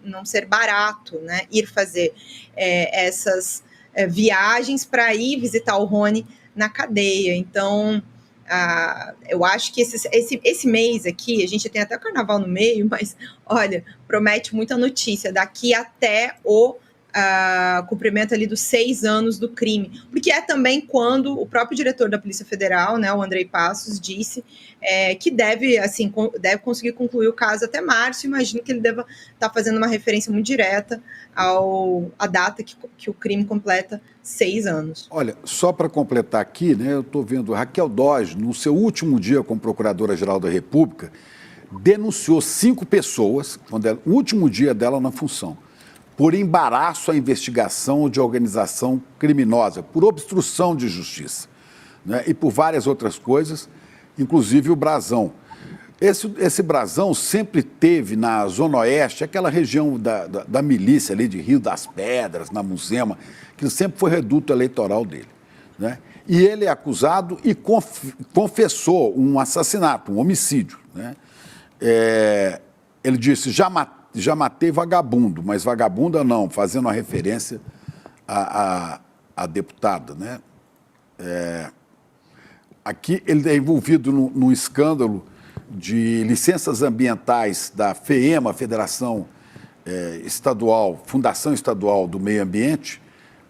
não ser barato, né, ir fazer essas viagens para ir visitar o Rony na cadeia. Então, eu acho que esse mês aqui, a gente tem até o carnaval no meio, mas, olha, promete muita notícia daqui até cumprimento ali dos 6 anos do crime, porque é também quando o próprio diretor da Polícia Federal, né, o Andrei Passos, disse que deve conseguir concluir o caso até março. Imagino que ele deva estar fazendo uma referência muito direta à data que o crime completa 6 anos. Olha, só para completar aqui, né, eu estou vendo Raquel Dodge, no seu último dia como Procuradora-Geral da República, denunciou 5 pessoas, no último dia dela na função, por embaraço à investigação de organização criminosa, por obstrução de justiça, né, e por várias outras coisas, inclusive o Brasão. Esse Brasão sempre teve na Zona Oeste, aquela região da milícia ali de Rio das Pedras, na Muzema, que sempre foi reduto eleitoral dele, né? E ele é acusado e confessou um assassinato, um homicídio, né? Ele disse, já matei vagabundo, mas vagabunda não, fazendo uma referência à deputada, né? Aqui ele é envolvido no escândalo de licenças ambientais da FEEMA, Federação Estadual, Fundação Estadual do Meio Ambiente,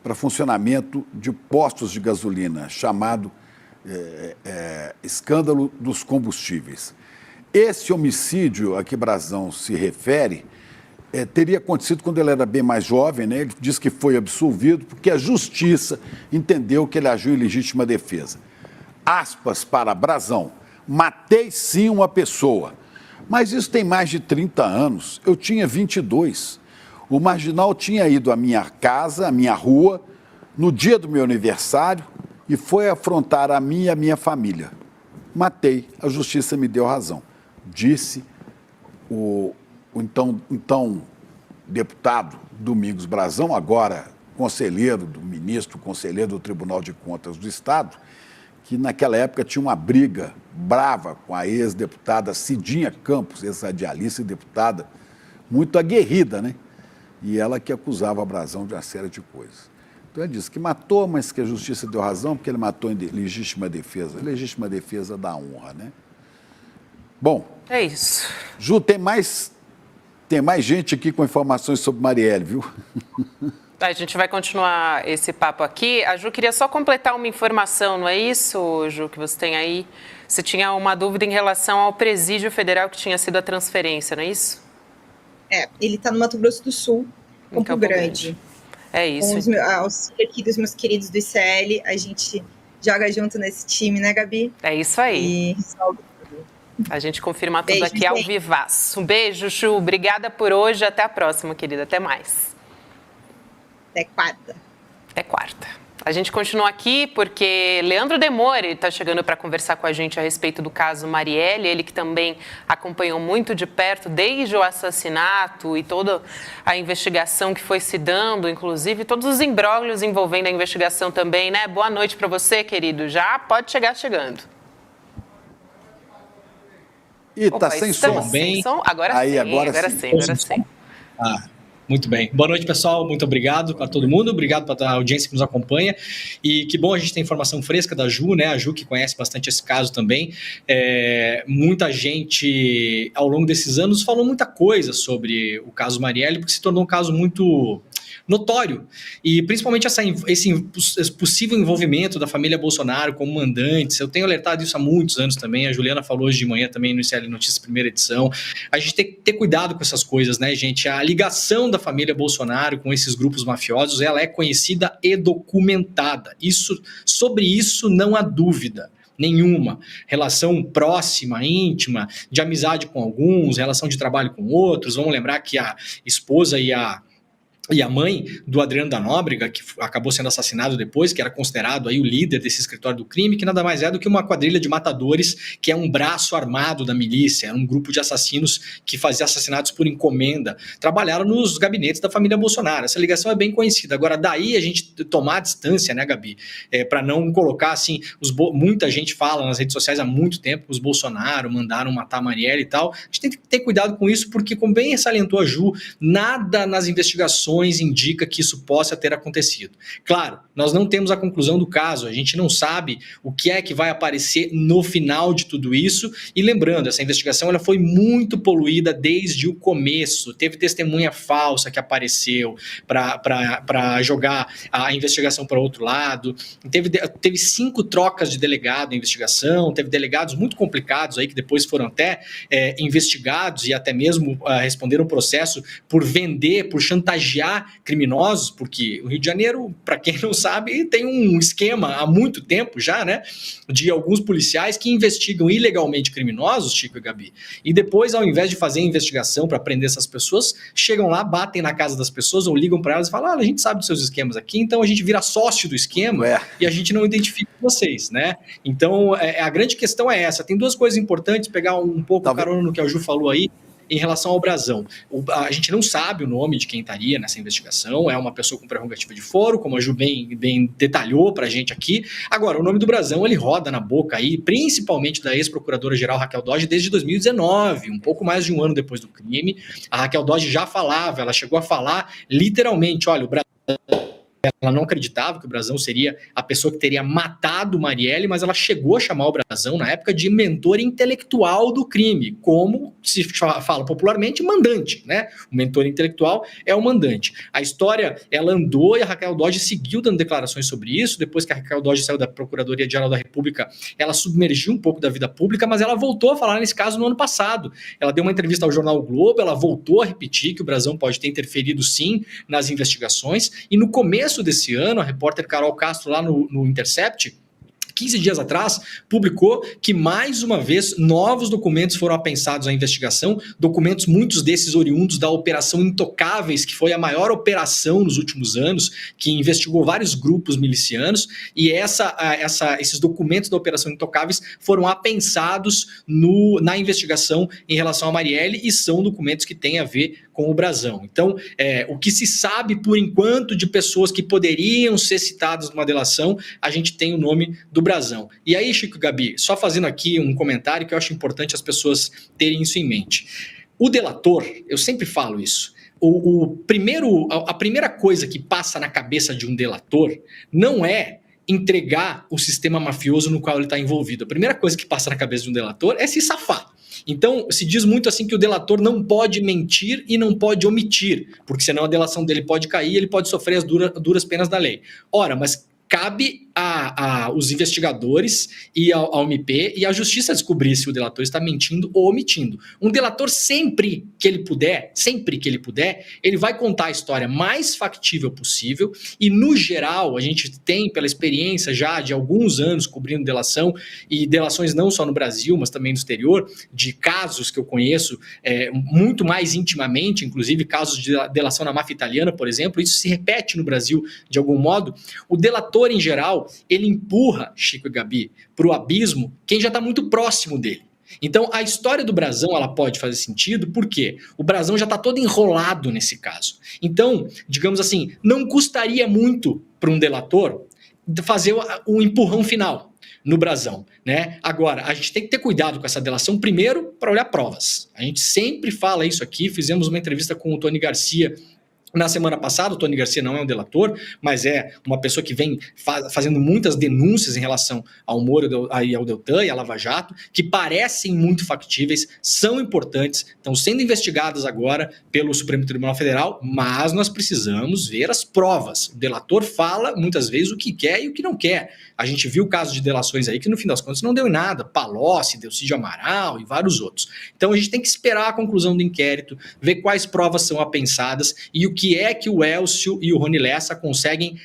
para funcionamento de postos de gasolina, chamado escândalo dos combustíveis. Esse homicídio a que Brasão se refere teria acontecido quando ele era bem mais jovem, né? Ele diz que foi absolvido porque a justiça entendeu que ele agiu em legítima defesa. Aspas para Brasão, matei sim uma pessoa, mas isso tem mais de 30 anos, eu tinha 22. O marginal tinha ido à minha casa, à minha rua, no dia do meu aniversário e foi afrontar a mim e a minha família. Matei, a justiça me deu razão, disse o então deputado Domingos Brasão, agora conselheiro do Tribunal de Contas do Estado, que naquela época tinha uma briga brava com a ex-deputada Cidinha Campos, ex-radialista e deputada, muito aguerrida, né? E ela que acusava a Brasão de uma série de coisas. Então ele disse que matou, mas que a justiça deu razão, porque ele matou em legítima defesa. Legítima defesa da honra, né? Bom. É isso. Ju, tem mais gente aqui com informações sobre Marielle, viu? A gente vai continuar esse papo aqui. A Ju queria só completar uma informação, não é isso, Ju, que você tem aí? Você tinha uma dúvida em relação ao presídio federal que tinha sido a transferência, não é isso? Ele está no Mato Grosso do Sul, Campo Grande. É isso. Com os aqui dos meus queridos do ICL, a gente joga junto nesse time, né, Gabi? É isso aí. E resolve tudo. A gente confirma tudo Beijo, aqui ao vivaço. Um beijo, Chu. Obrigada por hoje. Até a próxima, querida. Até mais. Até quarta. Até quarta. A gente continua aqui porque Leandro Demore está chegando para conversar com a gente a respeito do caso Marielle, ele que também acompanhou muito de perto desde o assassinato e toda a investigação que foi se dando, inclusive todos os imbróglios envolvendo a investigação também, né? Boa noite para você, querido. Já pode chegar chegando. E tá sem som. Sem som? Agora sim. Agora sim. Muito bem. Boa noite, pessoal. Muito obrigado a todo mundo. Obrigado pela audiência que nos acompanha. E que bom a gente ter informação fresca da Ju, né? A Ju que conhece bastante esse caso também. Muita gente, ao longo desses anos, falou muita coisa sobre o caso Marielle, porque se tornou um caso muito notório, e principalmente esse possível envolvimento da família Bolsonaro como mandantes. Eu tenho alertado isso há muitos anos também, a Juliana falou hoje de manhã também no ICL Notícias primeira edição. A gente tem que ter cuidado com essas coisas, né, gente? A ligação da família Bolsonaro com esses grupos mafiosos, ela é conhecida e documentada. Sobre isso não há dúvida nenhuma. Relação próxima, íntima, de amizade com alguns, relação de trabalho com outros. Vamos lembrar que a esposa e a mãe do Adriano da Nóbrega, que acabou sendo assassinado depois, que era considerado aí o líder desse escritório do crime, que nada mais é do que uma quadrilha de matadores, que é um braço armado da milícia, um grupo de assassinos que fazia assassinatos por encomenda, trabalharam nos gabinetes da família Bolsonaro. Essa ligação é bem conhecida. Agora, daí a gente tomar a distância, né, Gabi? Para não colocar assim, muita gente fala nas redes sociais há muito tempo que os Bolsonaro mandaram matar a Marielle e tal. A gente tem que ter cuidado com isso, porque, como bem salientou a Ju, nada nas investigações informações indica que isso possa ter acontecido. Claro, nós não temos a conclusão do caso, a gente não sabe o que é que vai aparecer no final de tudo isso, e lembrando, essa investigação ela foi muito poluída desde o começo, teve testemunha falsa que apareceu para jogar a investigação para outro lado, teve 5 trocas de delegado em investigação, teve delegados muito complicados aí que depois foram até investigados e até mesmo responderam processo por vender, por chantagear criminosos, porque o Rio de Janeiro, para quem não sabe, tem um esquema há muito tempo já, né, de alguns policiais que investigam ilegalmente criminosos, Chico e Gabi, e depois, ao invés de fazer investigação para prender essas pessoas, chegam lá, batem na casa das pessoas ou ligam para elas e falam, a gente sabe dos seus esquemas aqui, então a gente vira sócio do esquema e a gente não identifica vocês, né? Então, a grande questão é essa. Tem 2 coisas importantes, pegar um pouco carona no que a Ju falou aí, em relação ao Brazão. A gente não sabe o nome de quem estaria nessa investigação, é uma pessoa com prerrogativa de foro, como a Ju bem detalhou pra gente aqui. Agora, o nome do Brazão, ele roda na boca aí, principalmente da ex-procuradora-geral Raquel Dodge, desde 2019, um pouco mais de um ano depois do crime. A Raquel Dodge já falava, ela chegou a falar literalmente, olha, o Brazão... Ela não acreditava que o Brazão seria a pessoa que teria matado Marielle, mas ela chegou a chamar o Brazão, na época, de mentor intelectual do crime, como se fala popularmente, mandante, né? O mentor intelectual é o mandante. A história, ela andou e a Raquel Dodge seguiu dando declarações sobre isso. Depois que a Raquel Dodge saiu da Procuradoria-Geral da República, ela submergiu um pouco da vida pública, mas ela voltou a falar nesse caso no ano passado. Ela deu uma entrevista ao jornal o Globo, ela voltou a repetir que o Brazão pode ter interferido, sim, nas investigações, e no começo desse ano, a repórter Carol Castro, lá no Intercept, 15 dias atrás, publicou que, mais uma vez, novos documentos foram apensados à investigação, documentos, muitos desses oriundos da Operação Intocáveis, que foi a maior operação nos últimos anos, que investigou vários grupos milicianos, e esses documentos da Operação Intocáveis foram apensados na investigação em relação a Marielle, e são documentos que têm a ver com o Brazão. Então, o que se sabe, por enquanto, de pessoas que poderiam ser citadas numa delação, a gente tem o nome do Brazão. E aí, Chico e Gabi, só fazendo aqui um comentário que eu acho importante as pessoas terem isso em mente. O delator, eu sempre falo isso, a primeira coisa que passa na cabeça de um delator não é entregar o sistema mafioso no qual ele está envolvido. A primeira coisa que passa na cabeça de um delator é se safar. Então, se diz muito assim que o delator não pode mentir e não pode omitir, porque senão a delação dele pode cair e ele pode sofrer as duras penas da lei. Ora, mas cabe aos investigadores e ao MP e à justiça descobrir se o delator está mentindo ou omitindo. Um delator, sempre que ele puder, ele vai contar a história mais factível possível, e no geral a gente tem, pela experiência já de alguns anos cobrindo delação, e delações não só no Brasil, mas também no exterior, de casos que eu conheço muito mais intimamente, inclusive casos de delação na máfia italiana, por exemplo, isso se repete no Brasil de algum modo. O delator, em geral, ele empurra, Chico e Gabi, para o abismo quem já está muito próximo dele. Então, a história do Brazão, ela pode fazer sentido, porque o Brazão já está todo enrolado nesse caso. Então, digamos assim, não custaria muito para um delator fazer o empurrão final no Brazão, né? Agora, a gente tem que ter cuidado com essa delação, primeiro, para olhar provas. A gente sempre fala isso aqui, fizemos uma entrevista com o Tony Garcia na semana passada. O Tony Garcia não é um delator, mas é uma pessoa que vem fazendo muitas denúncias em relação ao Moro e ao Deltan e à Lava Jato, que parecem muito factíveis, são importantes, estão sendo investigadas agora pelo Supremo Tribunal Federal, mas nós precisamos ver as provas. O delator fala muitas vezes o que quer e o que não quer. A gente viu casos de delações aí que no fim das contas não deu em nada, Palocci, Delcídio Amaral e vários outros. Então a gente tem que esperar a conclusão do inquérito, ver quais provas são apensadas e o que é que o Elcio e o Rony Lessa conseguem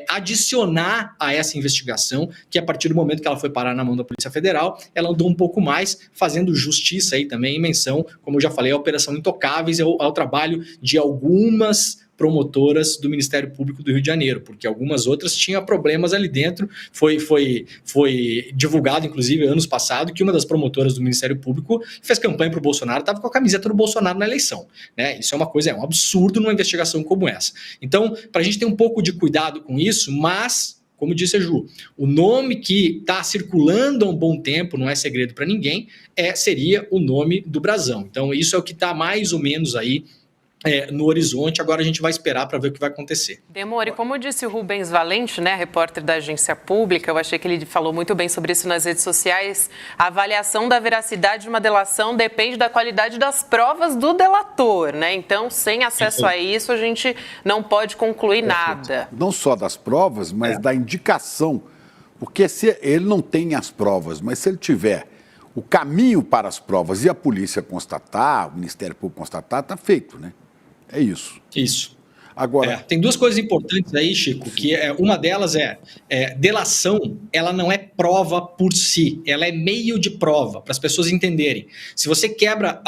adicionar a essa investigação, que a partir do momento que ela foi parar na mão da Polícia Federal, ela andou um pouco mais, fazendo justiça aí também em menção, como eu já falei, a Operação Intocáveis, ao trabalho de algumas promotoras do Ministério Público do Rio de Janeiro, porque algumas outras tinham problemas ali dentro. Foi divulgado, inclusive, anos passados, que uma das promotoras do Ministério Público fez campanha para o Bolsonaro, estava com a camiseta do Bolsonaro na eleição, né? Isso é uma coisa, um absurdo numa investigação como essa. Então, para a gente ter um pouco de cuidado com isso, mas, como disse a Ju, o nome que está circulando há um bom tempo, não é segredo para ninguém, seria o nome do Brazão. Então, isso é o que está mais ou menos aí no horizonte. Agora a gente vai esperar para ver o que vai acontecer. Demore, como disse o Rubens Valente, né, repórter da Agência Pública, eu achei que ele falou muito bem sobre isso nas redes sociais, a avaliação da veracidade de uma delação depende da qualidade das provas do delator, né? Então, sem acesso a isso, a gente não pode concluir nada. Não só das provas, mas da indicação, porque se ele não tem as provas, mas se ele tiver o caminho para as provas e a polícia constatar, o Ministério Público constatar, está feito, né? É isso. Isso. Agora, tem duas coisas importantes aí, Chico, que uma delas é delação, ela não é prova por si, ela é meio de prova, para as pessoas entenderem. Se você quebra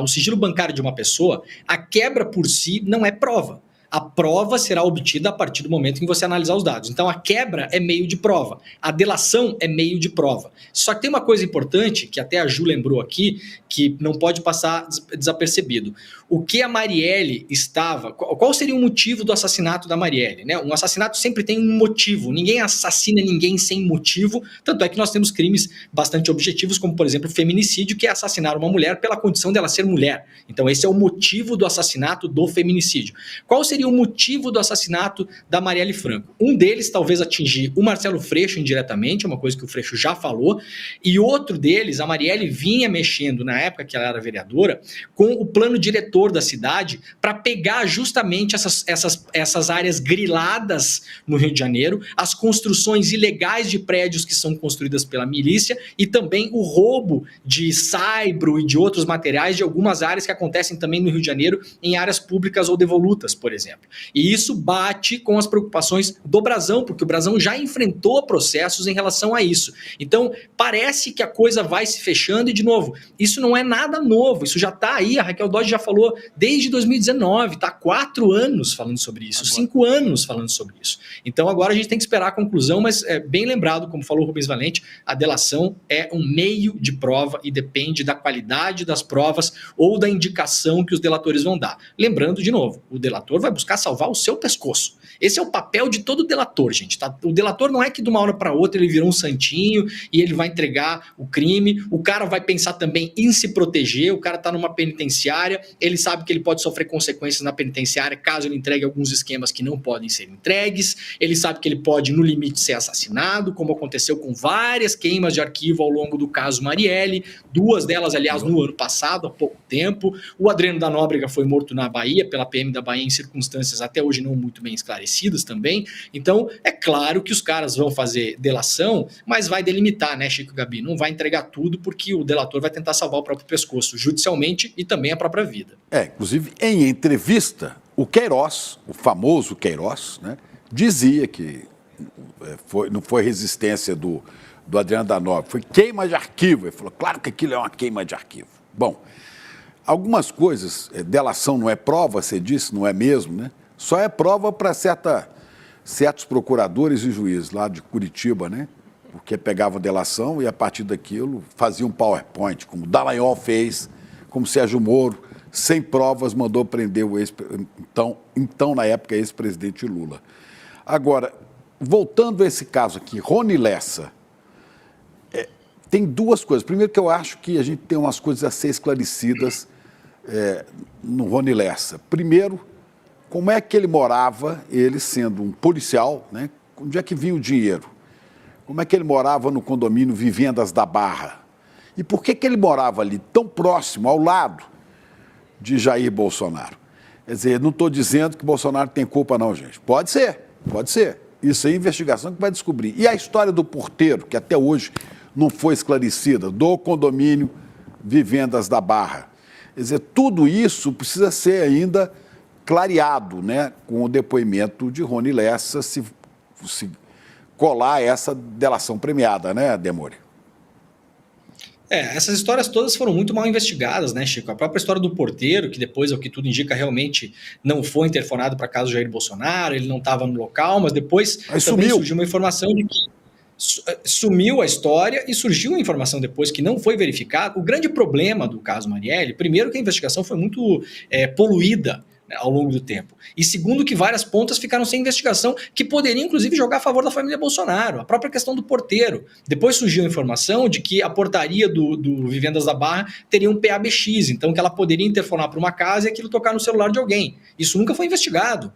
o sigilo bancário de uma pessoa, a quebra por si não é prova. A prova será obtida a partir do momento em que você analisar os dados. Então, a quebra é meio de prova. A delação é meio de prova. Só que tem uma coisa importante, que até a Ju lembrou aqui, que não pode passar desapercebido. O que a Marielle estava... Qual seria o motivo do assassinato da Marielle? Né? Um assassinato sempre tem um motivo. Ninguém assassina ninguém sem motivo. Tanto é que nós temos crimes bastante objetivos, como, por exemplo, o feminicídio, que é assassinar uma mulher pela condição dela ser mulher. Então, esse é o motivo do assassinato do feminicídio. Qual seria o motivo do assassinato da Marielle Franco? Um deles, talvez, atingir o Marcelo Freixo indiretamente, é uma coisa que o Freixo já falou, e outro deles, a Marielle vinha mexendo, na época que ela era vereadora, com o plano diretor da cidade para pegar justamente essas áreas griladas no Rio de Janeiro, as construções ilegais de prédios que são construídas pela milícia e também o roubo de saibro e de outros materiais de algumas áreas que acontecem também no Rio de Janeiro, em áreas públicas ou devolutas, por exemplo. E isso bate com as preocupações do Brasão, porque o Brasão já enfrentou processos em relação a isso. Então, parece que a coisa vai se fechando e, de novo, isso não é nada novo, isso já está aí, a Raquel Dodge já falou desde 2019, está há 4 anos falando sobre isso, 5 anos falando sobre isso. Então, agora a gente tem que esperar a conclusão, mas bem lembrado, como falou o Rubens Valente, a delação é um meio de prova e depende da qualidade das provas ou da indicação que os delatores vão dar. Lembrando, de novo, o delator vai buscar salvar o seu pescoço. Esse é o papel de todo delator, gente. Tá? O delator não é que de uma hora para outra ele virou um santinho e ele vai entregar o crime. O cara vai pensar também em se proteger. O cara está numa penitenciária, ele sabe que ele pode sofrer consequências na penitenciária caso ele entregue alguns esquemas que não podem ser entregues. Ele sabe que ele pode, no limite, ser assassinado, como aconteceu com várias queimas de arquivo ao longo do caso Marielle. 2 delas, aliás, no ano passado, há pouco tempo. O Adriano da Nóbrega foi morto na Bahia, pela PM da Bahia, em circunstâncias até hoje não muito bem esclarecidas também. Então, é claro que os caras vão fazer delação, mas vai delimitar, né, Chico e Gabi? Não vai entregar tudo, porque o delator vai tentar salvar o próprio pescoço, judicialmente e também a própria vida. Inclusive, em entrevista, o Queiroz, o famoso Queiroz, né, dizia que não foi resistência do Adriano da Nóbrega, foi queima de arquivo. Ele falou, claro que aquilo é uma queima de arquivo. Bom, algumas coisas, delação não é prova, você disse, não é mesmo, né? Só é prova para certos procuradores e juízes lá de Curitiba, né? Porque pegavam delação e, a partir daquilo, faziam um PowerPoint, como o Dallagnol fez, como Sérgio Moro, sem provas, mandou prender o então na época, ex-presidente Lula. Agora, voltando a esse caso aqui, Rony Lessa, tem 2 coisas. Primeiro, que eu acho que a gente tem umas coisas a ser esclarecidas no Rony Lessa. Primeiro, como é que ele morava, ele sendo um policial, né? Onde é que vinha o dinheiro? Como é que ele morava no condomínio Vivendas da Barra? E por que ele morava ali, tão próximo, ao lado de Jair Bolsonaro? Quer dizer, não estou dizendo que Bolsonaro tem culpa não, gente. Pode ser. Isso é investigação que vai descobrir. E a história do porteiro, que até hoje não foi esclarecida, do condomínio Vivendas da Barra. Quer dizer, tudo isso precisa ser ainda clareado, né, com o depoimento de Rony Lessa, se colar essa delação premiada, né, Demore? Essas histórias todas foram muito mal investigadas, né, Chico? A própria história do porteiro, que depois, ao que tudo indica, realmente não foi interfonado para casa do Jair Bolsonaro, ele não estava no local, mas depois também surgiu uma informação de que sumiu a história e surgiu a informação depois que não foi verificada. O grande problema do caso Marielle, primeiro que a investigação foi muito poluída né, ao longo do tempo. E segundo, que várias pontas ficaram sem investigação, que poderiam, inclusive, jogar a favor da família Bolsonaro. A própria questão do porteiro. Depois surgiu a informação de que a portaria do Vivendas da Barra teria um PABX, então que ela poderia interfonar para uma casa e aquilo tocar no celular de alguém. Isso nunca foi investigado.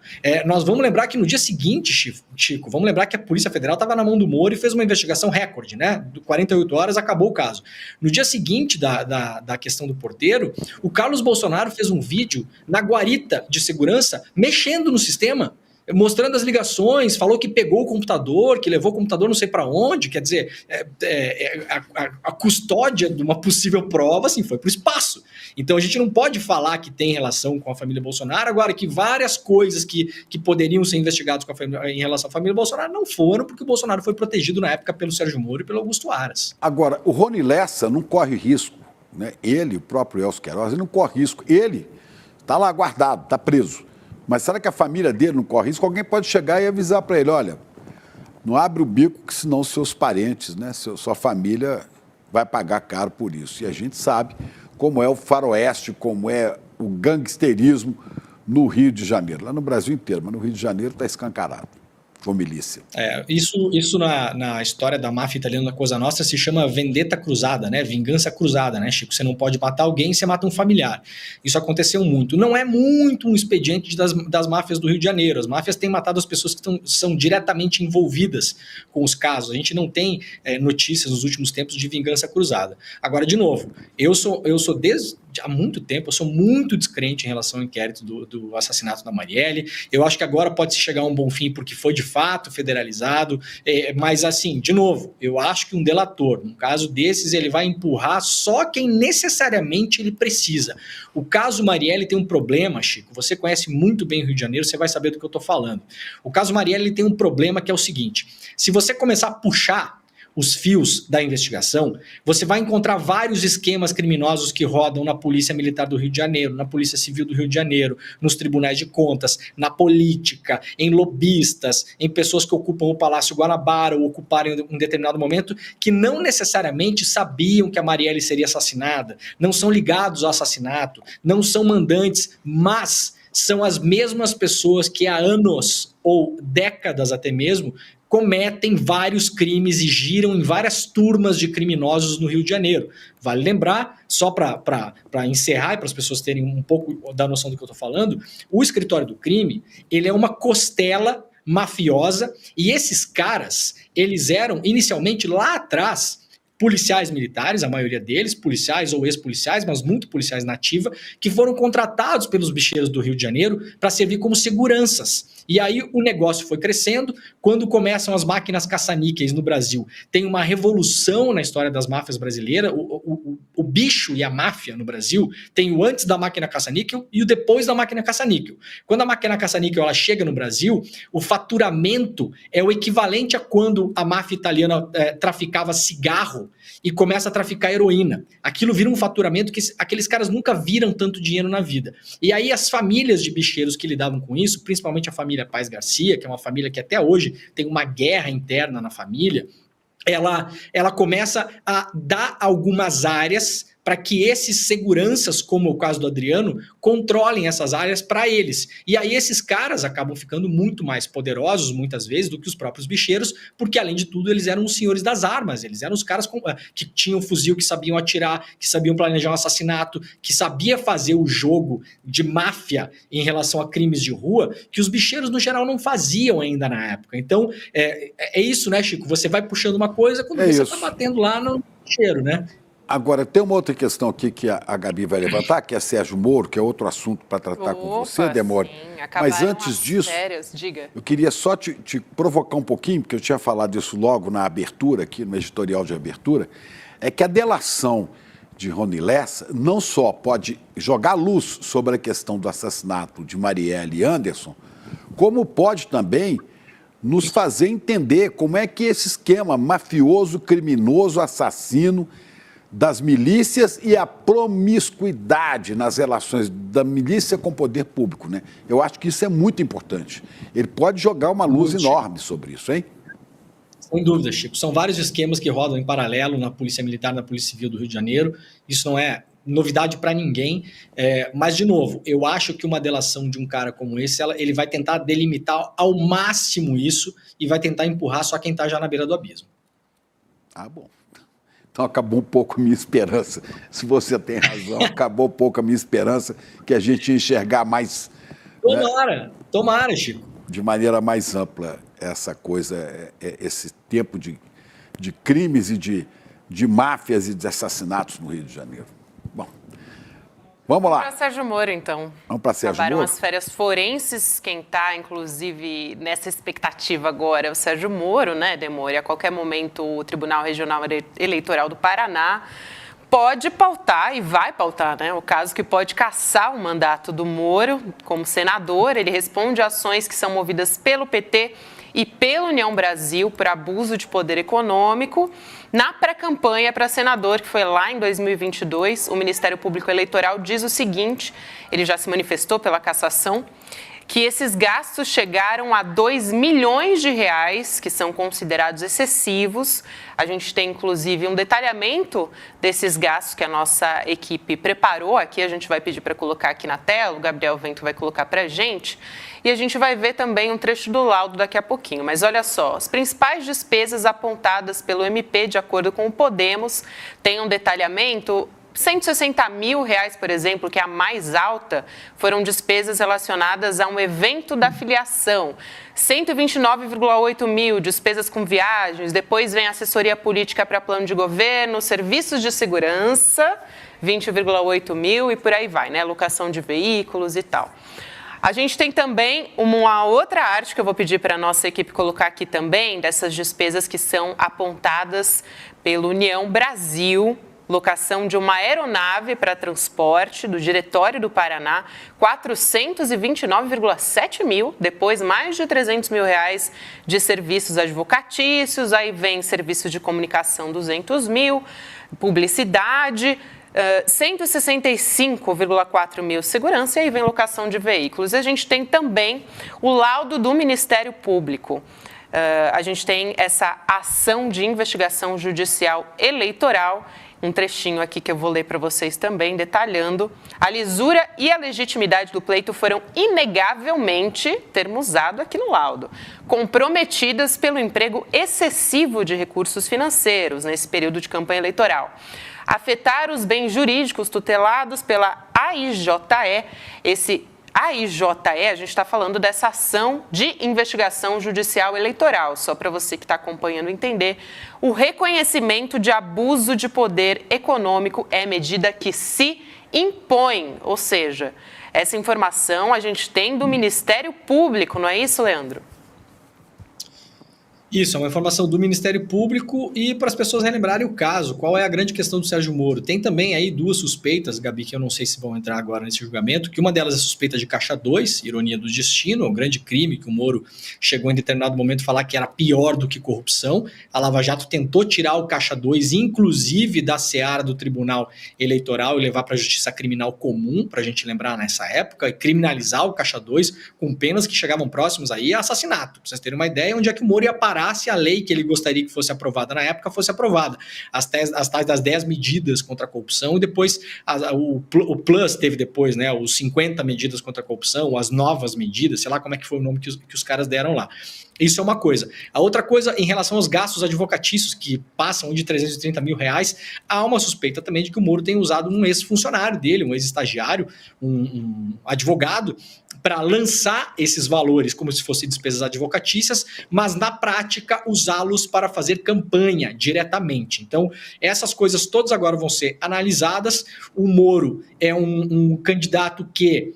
Nós vamos lembrar que no dia seguinte, Chico, vamos lembrar que a Polícia Federal estava na mão do Moro e fez uma investigação recorde, né? 48 horas acabou o caso. No dia seguinte da questão do porteiro, o Carlos Bolsonaro fez um vídeo na guarita de segurança mexendo no sistema, mostrando as ligações, falou que pegou o computador, que levou o computador não sei para onde, quer dizer, a custódia de uma possível prova assim, foi para o espaço. Então a gente não pode falar que tem relação com a família Bolsonaro, agora que várias coisas que poderiam ser investigadas em relação à família Bolsonaro não foram, porque o Bolsonaro foi protegido na época pelo Sérgio Moro e pelo Augusto Aras. Agora, o Rony Lessa não corre risco, né? Ele, o próprio Elcio Queiroz, ele não corre risco. Ele está lá guardado, está preso. Mas será que a família dele não corre risco? Alguém pode chegar e avisar para ele, olha, não abre o bico, que senão seus parentes, né, sua família vai pagar caro por isso. E a gente sabe como é o faroeste, como é o gangsterismo no Rio de Janeiro. Lá no Brasil inteiro, mas no Rio de Janeiro está escancarado. Com milícia. Isso na história da máfia italiana da Cosa Nostra se chama vendetta cruzada, né? Vingança cruzada, né, Chico? Você não pode matar alguém, você mata um familiar. Isso aconteceu muito. Não é muito um expediente das máfias do Rio de Janeiro. As máfias têm matado as pessoas que são diretamente envolvidas com os casos. A gente não tem notícias nos últimos tempos de vingança cruzada. Agora, de novo, eu sou desde há muito tempo, eu sou muito descrente em relação ao inquérito do assassinato da Marielle. Eu acho que agora pode-se chegar a um bom fim porque foi de fato federalizado, mas assim, de novo, eu acho que um delator, num caso desses, ele vai empurrar só quem necessariamente ele precisa. O caso Marielle tem um problema, Chico, você conhece muito bem o Rio de Janeiro, você vai saber do que eu estou falando. O caso Marielle tem um problema que é o seguinte, se você começar a puxar os fios da investigação, você vai encontrar vários esquemas criminosos que rodam na Polícia Militar do Rio de Janeiro, na Polícia Civil do Rio de Janeiro, nos tribunais de contas, na política, em lobistas, em pessoas que ocupam o Palácio Guanabara ou ocuparam em um determinado momento, que não necessariamente sabiam que a Marielle seria assassinada, não são ligados ao assassinato, não são mandantes, mas são as mesmas pessoas que há anos ou décadas até mesmo cometem vários crimes e giram em várias turmas de criminosos no Rio de Janeiro. Vale lembrar, só para encerrar e para as pessoas terem um pouco da noção do que eu estou falando, o escritório do crime, ele é uma costela mafiosa e esses caras, eles eram inicialmente lá atrás policiais militares, a maioria deles, policiais ou ex-policiais, mas muito policiais na ativa, que foram contratados pelos bicheiros do Rio de Janeiro para servir como seguranças. E aí o negócio foi crescendo, quando começam as máquinas caça-níqueis no Brasil. Tem uma revolução na história das máfias brasileiras, o bicho e a máfia no Brasil tem o antes da máquina caça-níquel e o depois da máquina caça-níquel. Quando a máquina caça-níquel ela chega no Brasil, o faturamento é o equivalente a quando a máfia italiana traficava cigarro e começa a traficar heroína. Aquilo vira um faturamento que aqueles caras nunca viram tanto dinheiro na vida. E aí as famílias de bicheiros que lidavam com isso, principalmente a família Paes Garcia, que é uma família que até hoje tem uma guerra interna na família, ela começa a dar algumas áreas para que esses seguranças, como o caso do Adriano, controlem essas áreas para eles. E aí esses caras acabam ficando muito mais poderosos, muitas vezes, do que os próprios bicheiros, porque, além de tudo, eles eram os senhores das armas, eles eram os caras que tinham fuzil, que sabiam atirar, que sabiam planejar um assassinato, que sabia fazer o jogo de máfia em relação a crimes de rua, que os bicheiros, no geral, não faziam ainda na época. Então, é isso, né, Chico? Você vai puxando uma coisa quando você está batendo lá no bicheiro, né? Agora, tem uma outra questão aqui que a Gabi vai levantar, que é Sérgio Moro, que é outro assunto para tratar com você, Demore. Mas antes disso, eu queria só te provocar um pouquinho, porque eu tinha falado isso logo na abertura, aqui no editorial de abertura, é que a delação de Rony Lessa não só pode jogar luz sobre a questão do assassinato de Marielle e Anderson, como pode também nos fazer entender como é que esse esquema mafioso, criminoso, assassino das milícias e a promiscuidade nas relações da milícia com o poder público, né? Eu acho que isso é muito importante. Ele pode jogar uma luz enorme sobre isso, hein? Sem dúvida, Chico. São vários esquemas que rodam em paralelo na Polícia Militar e na Polícia Civil do Rio de Janeiro. Isso não é novidade para ninguém, mas, de novo, eu acho que uma delação de um cara como esse, ele vai tentar delimitar ao máximo isso e vai tentar empurrar só quem está já na beira do abismo. Ah, bom. Então acabou um pouco a minha esperança. Se você tem razão, acabou um pouco a minha esperança que a gente ia enxergar mais... Tomara, Chico. De maneira mais ampla essa coisa, esse tempo de crimes e de máfias e de assassinatos no Rio de Janeiro. Bom, vamos lá. Vamos para Sérgio Moro, então. Vamos para Sérgio Acabaram Moro? as férias forenses. Quem está, inclusive, nessa expectativa agora é o Sérgio Moro, né, Demore? A qualquer momento, o Tribunal Regional Eleitoral do Paraná pode pautar, e vai pautar, né, o caso que pode cassar o mandato do Moro como senador. Ele responde a ações que são movidas pelo PT e pela União Brasil por abuso de poder econômico. Na pré-campanha para senador, que foi lá em 2022, o Ministério Público Eleitoral diz o seguinte, ele já se manifestou pela cassação, que esses gastos chegaram a 2 milhões de reais, que são considerados excessivos. A gente tem, inclusive, um detalhamento desses gastos que a nossa equipe preparou aqui. A gente vai pedir para colocar aqui na tela, o Gabriel Vento vai colocar para a gente. E a gente vai ver também um trecho do laudo daqui a pouquinho. Mas olha só, as principais despesas apontadas pelo MP, de acordo com o Podemos, tem um detalhamento... 160 mil reais, por exemplo, que é a mais alta, foram despesas relacionadas a um evento da filiação. 129,8 mil, despesas com viagens, depois vem assessoria política para plano de governo, serviços de segurança, 20,8 mil e por aí vai, né? Locação de veículos e tal. A gente tem também uma outra arte que eu vou pedir para a nossa equipe colocar aqui também, dessas despesas que são apontadas pela União Brasil. Locação de uma aeronave para transporte do Diretório do Paraná, 429,7 mil, depois mais de 300 mil reais de serviços advocatícios, aí vem serviços de comunicação 200 mil, publicidade, 165,4 mil segurança e aí vem locação de veículos. A gente tem também o laudo do Ministério Público. A gente tem essa ação de investigação judicial eleitoral, um trechinho aqui que eu vou ler para vocês também, detalhando. A lisura e a legitimidade do pleito foram inegavelmente, termo usado aqui no laudo, comprometidas pelo emprego excessivo de recursos financeiros nesse período de campanha eleitoral. Afetar os bens jurídicos tutelados pela AIJE, esse AIJE, a gente está falando dessa ação de investigação judicial eleitoral, só para você que está acompanhando entender. O reconhecimento de abuso de poder econômico é medida que se impõe, ou seja, essa informação a gente tem do Ministério Público, não é isso, Leandro? Isso, é uma informação do Ministério Público e para as pessoas relembrarem o caso, qual é a grande questão do Sérgio Moro. Tem também aí duas suspeitas, Gabi, que eu não sei se vão entrar agora nesse julgamento, que uma delas é suspeita de Caixa 2, ironia do destino, um grande crime que o Moro chegou em determinado momento a falar que era pior do que corrupção. A Lava Jato tentou tirar o Caixa 2, inclusive da seara do Tribunal Eleitoral e levar para a Justiça Criminal Comum, para a gente lembrar nessa época, e criminalizar o Caixa 2 com penas que chegavam próximos aí a assassinato. Para vocês terem uma ideia onde é que o Moro ia parar se a lei que ele gostaria que fosse aprovada na época fosse aprovada. As tais das 10 medidas contra a corrupção e depois o Plus teve depois, né, os 50 medidas contra a corrupção, as novas medidas, sei lá como é que foi o nome que os caras deram lá. Isso é uma coisa. A outra coisa, em relação aos gastos advocatícios, que passam de 330 mil reais, há uma suspeita também de que o Moro tem usado um ex-funcionário dele, um ex-estagiário, um advogado, para lançar esses valores como se fossem despesas advocatícias, mas na prática usá-los para fazer campanha diretamente. Então, essas coisas todas agora vão ser analisadas. O Moro é um candidato que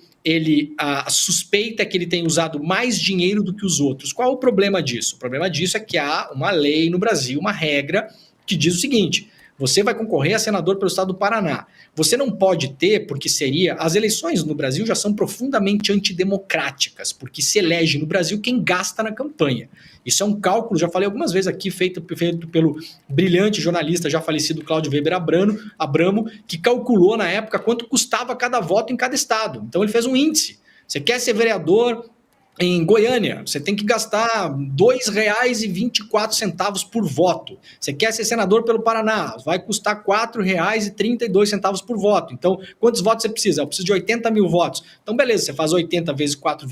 a suspeita é que ele tem usado mais dinheiro do que os outros. Qual é o problema disso? O problema disso é que há uma lei no Brasil, uma regra, que diz o seguinte: você vai concorrer a senador pelo estado do Paraná. Você não pode ter, porque as eleições no Brasil já são profundamente antidemocráticas, porque se elege no Brasil quem gasta na campanha. Isso é um cálculo, já falei algumas vezes aqui, feito pelo brilhante jornalista já falecido Cláudio Weber Abramo, que calculou na época quanto custava cada voto em cada estado. Então ele fez um índice. Você quer ser vereador Em Goiânia, você tem que gastar R$ 2,24 por voto. Você quer ser senador pelo Paraná, vai custar R$ 4,32 por voto. Então, quantos votos você precisa? Eu preciso de 80 mil votos. Então, beleza, você faz 80 vezes 4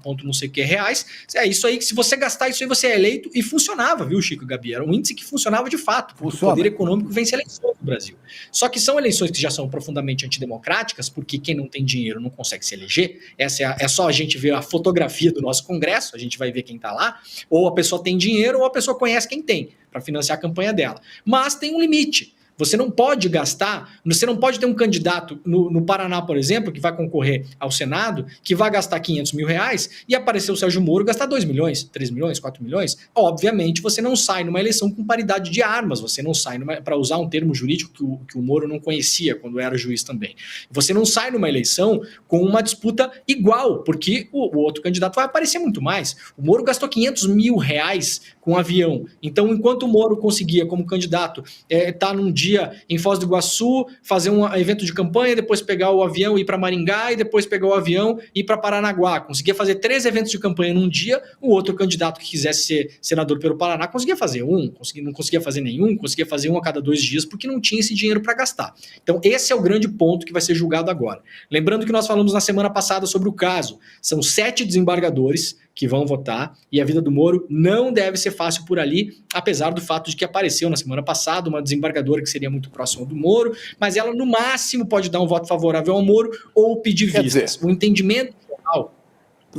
ponto não sei o que reais. É isso aí, se você gastar isso aí, você é eleito. E funcionava, viu, Chico e Gabi? Era um índice que funcionava de fato. O poder econômico vence eleições no Brasil. Só que são eleições que já são profundamente antidemocráticas, porque quem não tem dinheiro não consegue se eleger. É só a gente ver a fotografia do nosso Congresso, a gente vai ver quem está lá, ou a pessoa tem dinheiro ou a pessoa conhece quem tem para financiar a campanha dela. Mas tem um limite. Você não pode gastar, você não pode ter um candidato no Paraná, por exemplo, que vai concorrer ao Senado, que vai gastar R$500 mil e aparecer o Sérgio Moro gastar 2 milhões, 3 milhões, 4 milhões. Obviamente, você não sai numa eleição com paridade de armas, você não sai, para usar um termo jurídico que o Moro não conhecia quando era juiz também. Você não sai numa eleição com uma disputa igual, porque o outro candidato vai aparecer muito mais. O Moro gastou R$500 mil com um avião. Então, enquanto o Moro conseguia, como candidato, estar num dia em Foz do Iguaçu, fazer um evento de campanha, depois pegar o avião e ir para Maringá, e depois pegar o avião e ir para Paranaguá. Conseguia fazer 3 eventos de campanha num dia, o outro candidato que quisesse ser senador pelo Paraná conseguia fazer não conseguia fazer nenhum, conseguia fazer um a cada 2 dias, porque não tinha esse dinheiro para gastar. Então, esse é o grande ponto que vai ser julgado agora. Lembrando que nós falamos na semana passada sobre o caso. São 7 desembargadores que vão votar, e a vida do Moro não deve ser fácil por ali, apesar do fato de que apareceu na semana passada uma desembargadora que seria muito próxima do Moro, mas ela no máximo pode dar um voto favorável ao Moro ou pedir vistas. O entendimento geral...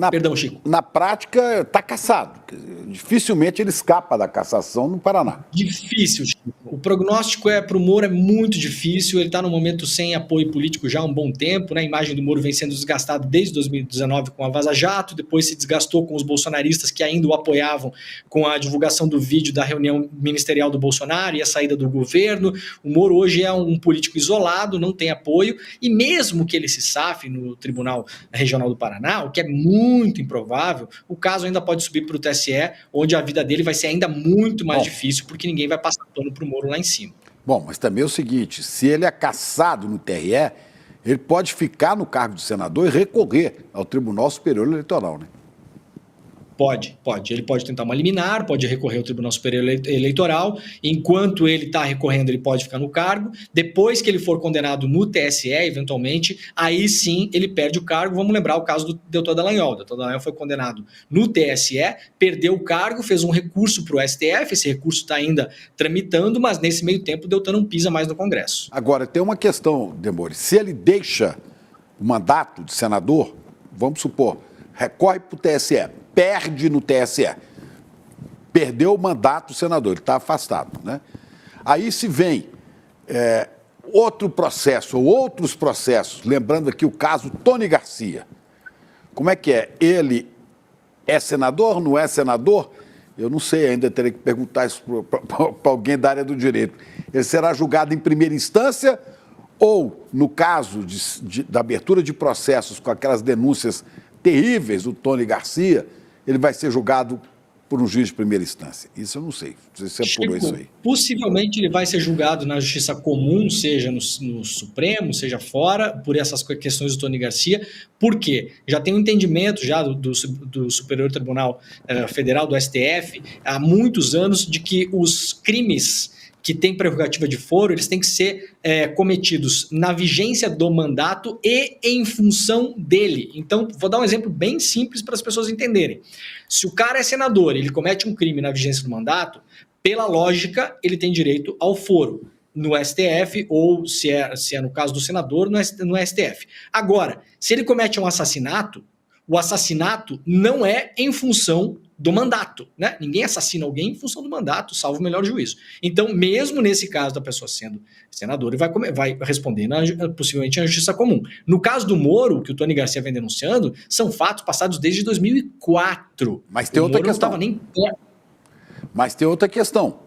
Perdão, Chico. Na prática, está cassado. Dificilmente ele escapa da cassação no Paraná. Difícil, Chico. O prognóstico para o Moro é muito difícil. Ele está num momento sem apoio político já há um bom tempo, né? A imagem do Moro vem sendo desgastada desde 2019 com a Vaza Jato, depois se desgastou com os bolsonaristas que ainda o apoiavam com a divulgação do vídeo da reunião ministerial do Bolsonaro e a saída do governo. O Moro hoje é um político isolado, não tem apoio, e mesmo que ele se safe no Tribunal Regional do Paraná, o que é muito improvável, o caso ainda pode subir para o TSE, onde a vida dele vai ser ainda muito mais difícil, porque ninguém vai passar pano para o Moro lá em cima. Bom, mas também é o seguinte, se ele é cassado no TRE, ele pode ficar no cargo de senador e recorrer ao Tribunal Superior Eleitoral, né? Pode. Ele pode tentar uma liminar, pode recorrer ao Tribunal Superior Eleitoral. Enquanto ele está recorrendo, ele pode ficar no cargo. Depois que ele for condenado no TSE, eventualmente, aí sim ele perde o cargo. Vamos lembrar o caso do Deltan Dallagnol. O Deltan Dallagnol foi condenado no TSE, perdeu o cargo, fez um recurso para o STF. Esse recurso está ainda tramitando, mas nesse meio tempo o Deltan não pisa mais no Congresso. Agora, tem uma questão, Demore. Se ele deixa o mandato de senador, vamos supor, recorre para o TSE, perde no TSE, perdeu o mandato do senador, ele está afastado, né? Aí se vem outro processo, ou outros processos, lembrando aqui o caso Tony Garcia. Como é que é? Ele é senador, não é senador? Eu não sei, ainda terei que perguntar isso para alguém da área do direito. Ele será julgado em primeira instância ou, no caso da abertura de processos com aquelas denúncias terríveis do Tony Garcia, ele vai ser julgado por um juiz de primeira instância. Isso eu não sei. Não sei se você apurou isso aí. Possivelmente ele vai ser julgado na justiça comum, seja no Supremo, seja fora, por essas questões do Tony Garcia. Por quê? Já tem um entendimento já do Superior Tribunal Federal, do STF, há muitos anos, de que os crimes que têm prerrogativa de foro, eles têm que ser cometidos na vigência do mandato e em função dele. Então, vou dar um exemplo bem simples para as pessoas entenderem. Se o cara é senador e ele comete um crime na vigência do mandato, pela lógica, ele tem direito ao foro no STF ou, se é no caso do senador, no STF. Agora, se ele comete um assassinato, o assassinato não é em função do mandato, né? Ninguém assassina alguém em função do mandato, salvo o melhor juízo. Então, mesmo nesse caso da pessoa sendo senador, ele vai responder possivelmente na justiça comum. No caso do Moro, que o Tony Garcia vem denunciando, são fatos passados desde 2004. Mas tem outra questão. Não estava nem perto. Mas tem outra questão.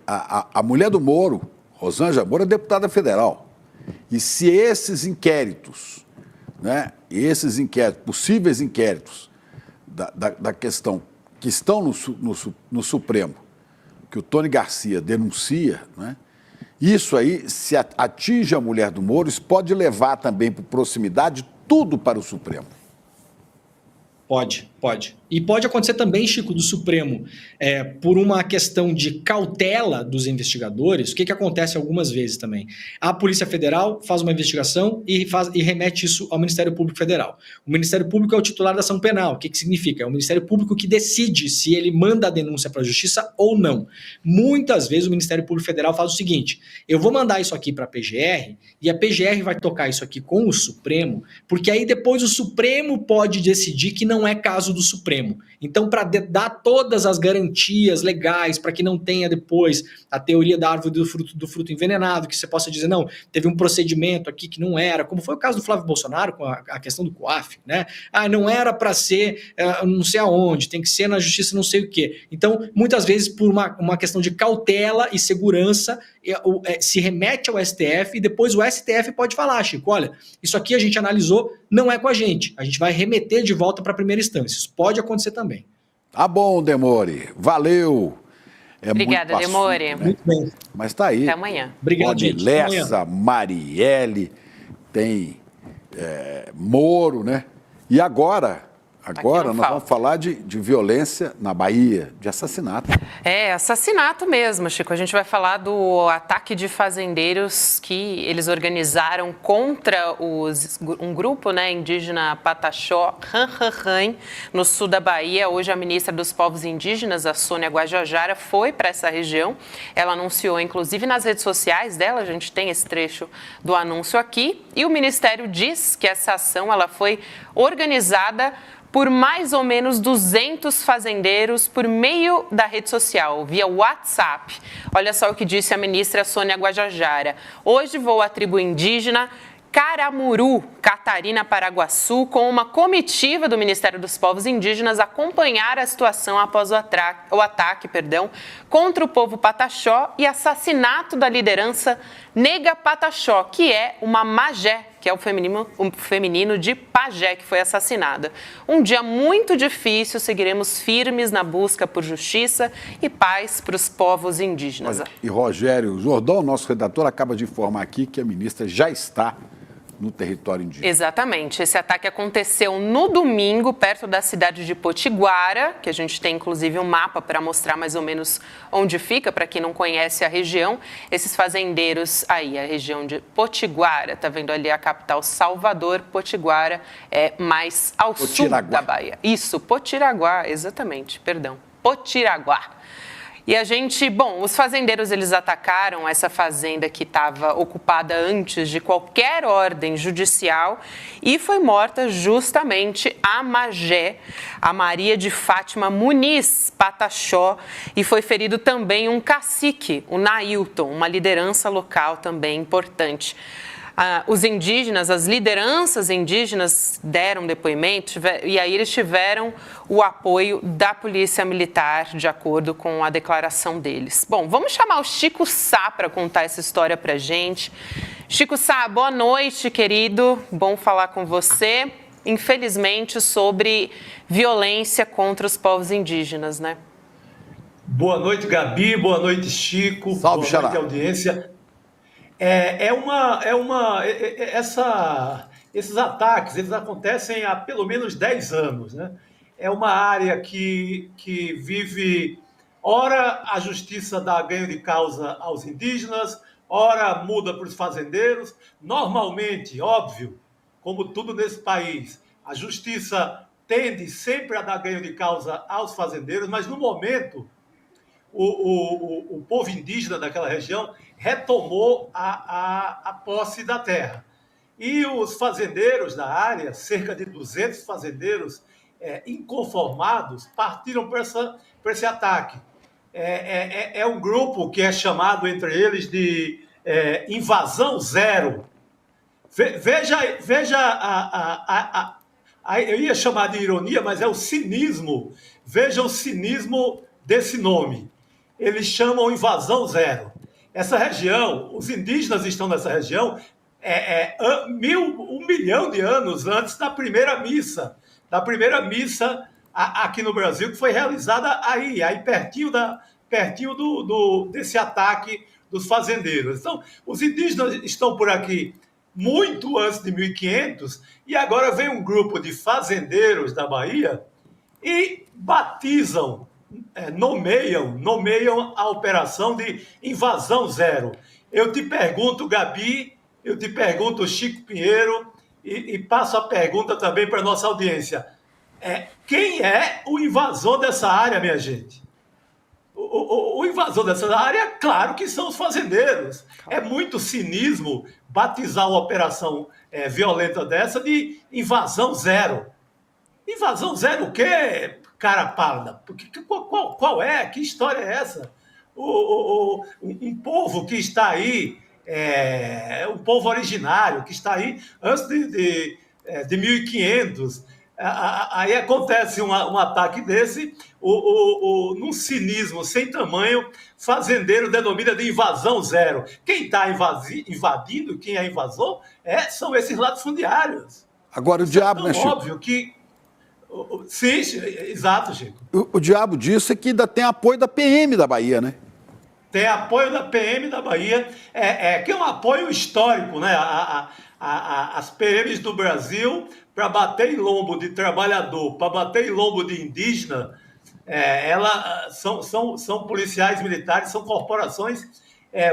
A mulher do Moro, Rosângela Moro, é deputada federal. E se esses inquéritos, né, possíveis inquéritos da questão que estão no Supremo, que o Tony Garcia denuncia, né, isso aí, se atinge a mulher do Moro, isso pode levar também por proximidade tudo para o Supremo. Pode. E pode acontecer também, Chico, do Supremo, por uma questão de cautela dos investigadores. O que acontece algumas vezes também? A Polícia Federal faz uma investigação e remete isso ao Ministério Público Federal. O Ministério Público é o titular da ação penal. O que significa? É o Ministério Público que decide se ele manda a denúncia para a Justiça ou não. Muitas vezes o Ministério Público Federal faz o seguinte: eu vou mandar isso aqui para a PGR e a PGR vai tocar isso aqui com o Supremo, porque aí depois o Supremo pode decidir que não é caso do Supremo. Então, para dar todas as garantias legais, para que não tenha depois a teoria da árvore do fruto envenenado, que você possa dizer, não, teve um procedimento aqui que não era, como foi o caso do Flávio Bolsonaro com a questão do COAF, né? Não era para ser não sei aonde, tem que ser na justiça não sei o quê. Então, muitas vezes, por uma questão de cautela e segurança, se remete ao STF e depois o STF pode falar, Chico, olha, isso aqui a gente analisou, não é com a gente vai remeter de volta para a primeira instância. Isso pode acontecer também. Tá bom, Demore. Valeu. Obrigada, muito Demore. Assunto, né? Muito bem. Mas tá aí. Até amanhã. Obrigado, gente. Lessa, Marielle, tem Moro, né? E agora nós vamos falar de violência na Bahia, de assassinato. Assassinato mesmo, Chico. A gente vai falar do ataque de fazendeiros que eles organizaram contra um grupo, né, indígena Pataxó, Ranranran, no sul da Bahia. Hoje a ministra dos Povos Indígenas, a Sônia Guajajara, foi para essa região. Ela anunciou, inclusive nas redes sociais dela, a gente tem esse trecho do anúncio aqui, e o Ministério diz que essa ação ela foi organizada por mais ou menos 200 fazendeiros por meio da rede social, via WhatsApp. Olha só o que disse a ministra Sônia Guajajara. Hoje vou à tribo indígena Caramuru, Catarina, Paraguaçu, com uma comitiva do Ministério dos Povos Indígenas acompanhar a situação após o ataque contra o povo Pataxó e assassinato da liderança Nega Pataxó, que é uma magé, que é o feminino de pajé, que foi assassinada. Um dia muito difícil, seguiremos firmes na busca por justiça e paz para os povos indígenas. Olha, e Rogério Jordão, nosso redator, acaba de informar aqui que a ministra já está no território indígena. Exatamente. Esse ataque aconteceu no domingo, perto da cidade de Potiguara, que a gente tem inclusive um mapa para mostrar mais ou menos onde fica, para quem não conhece a região. Esses fazendeiros aí, a região de Potiguara, tá vendo ali a capital Salvador, Potiguara é mais ao sul da Bahia. Isso, Potiraguá, exatamente, perdão, Potiraguá. E os fazendeiros, eles atacaram essa fazenda que estava ocupada antes de qualquer ordem judicial e foi morta justamente a magé, a Maria de Fátima Muniz Pataxó, e foi ferido também um cacique, o Nailton, uma liderança local também importante. Os indígenas, as lideranças indígenas deram depoimento e aí eles tiveram o apoio da Polícia Militar, de acordo com a declaração deles. Bom, vamos chamar o Chico Sá para contar essa história para a gente. Chico Sá, boa noite, querido. Bom falar com você. Infelizmente, sobre violência contra os povos indígenas, né? Boa noite, Gabi. Boa noite, Chico. Salve, boa noite, audiência. Esses ataques, eles acontecem há pelo menos 10 anos, né? É uma área que vive, ora a justiça dá ganho de causa aos indígenas, ora muda para os fazendeiros. Normalmente, óbvio, como tudo nesse país, a justiça tende sempre a dar ganho de causa aos fazendeiros, mas no momento o povo indígena daquela região retomou a posse da terra. E os fazendeiros da área, cerca de 200 fazendeiros inconformados, partiram para esse ataque. É um grupo que é chamado entre eles de Invasão Zero. Veja eu ia chamar de ironia, mas é o cinismo. Veja o cinismo desse nome. Eles chamam Invasão Zero. Essa região, os indígenas estão nessa região 1 milhão de anos antes da primeira missa aqui no Brasil, que foi realizada aí pertinho desse ataque dos fazendeiros. Então, os indígenas estão por aqui muito antes de 1500, e agora vem um grupo de fazendeiros da Bahia e batizam, nomeiam a operação de invasão zero. Eu te pergunto, Gabi, eu te pergunto, Chico Pinheiro, e passo a pergunta também para a nossa audiência. Quem é o invasor dessa área, minha gente? O invasor dessa área, claro que são os fazendeiros. É muito cinismo batizar uma operação violenta dessa de invasão zero. Invasão zero o quê, cara pálida? Qual é? Que história é essa? Um povo que está aí, um povo originário, que está aí antes de 1500. Aí acontece um ataque desse, num cinismo sem tamanho, fazendeiro denomina de invasão zero. Quem está invadindo, quem é invasor, são esses latifundiários. Agora, o diabo, né, Chico? Óbvio que... Sim, exato, Chico. O diabo disso é que ainda tem apoio da PM da Bahia, né? Tem apoio da PM da Bahia, que é um apoio histórico, né? As PMs do Brasil, para bater em lombo de trabalhador, para bater em lombo de indígena, são policiais militares, são corporações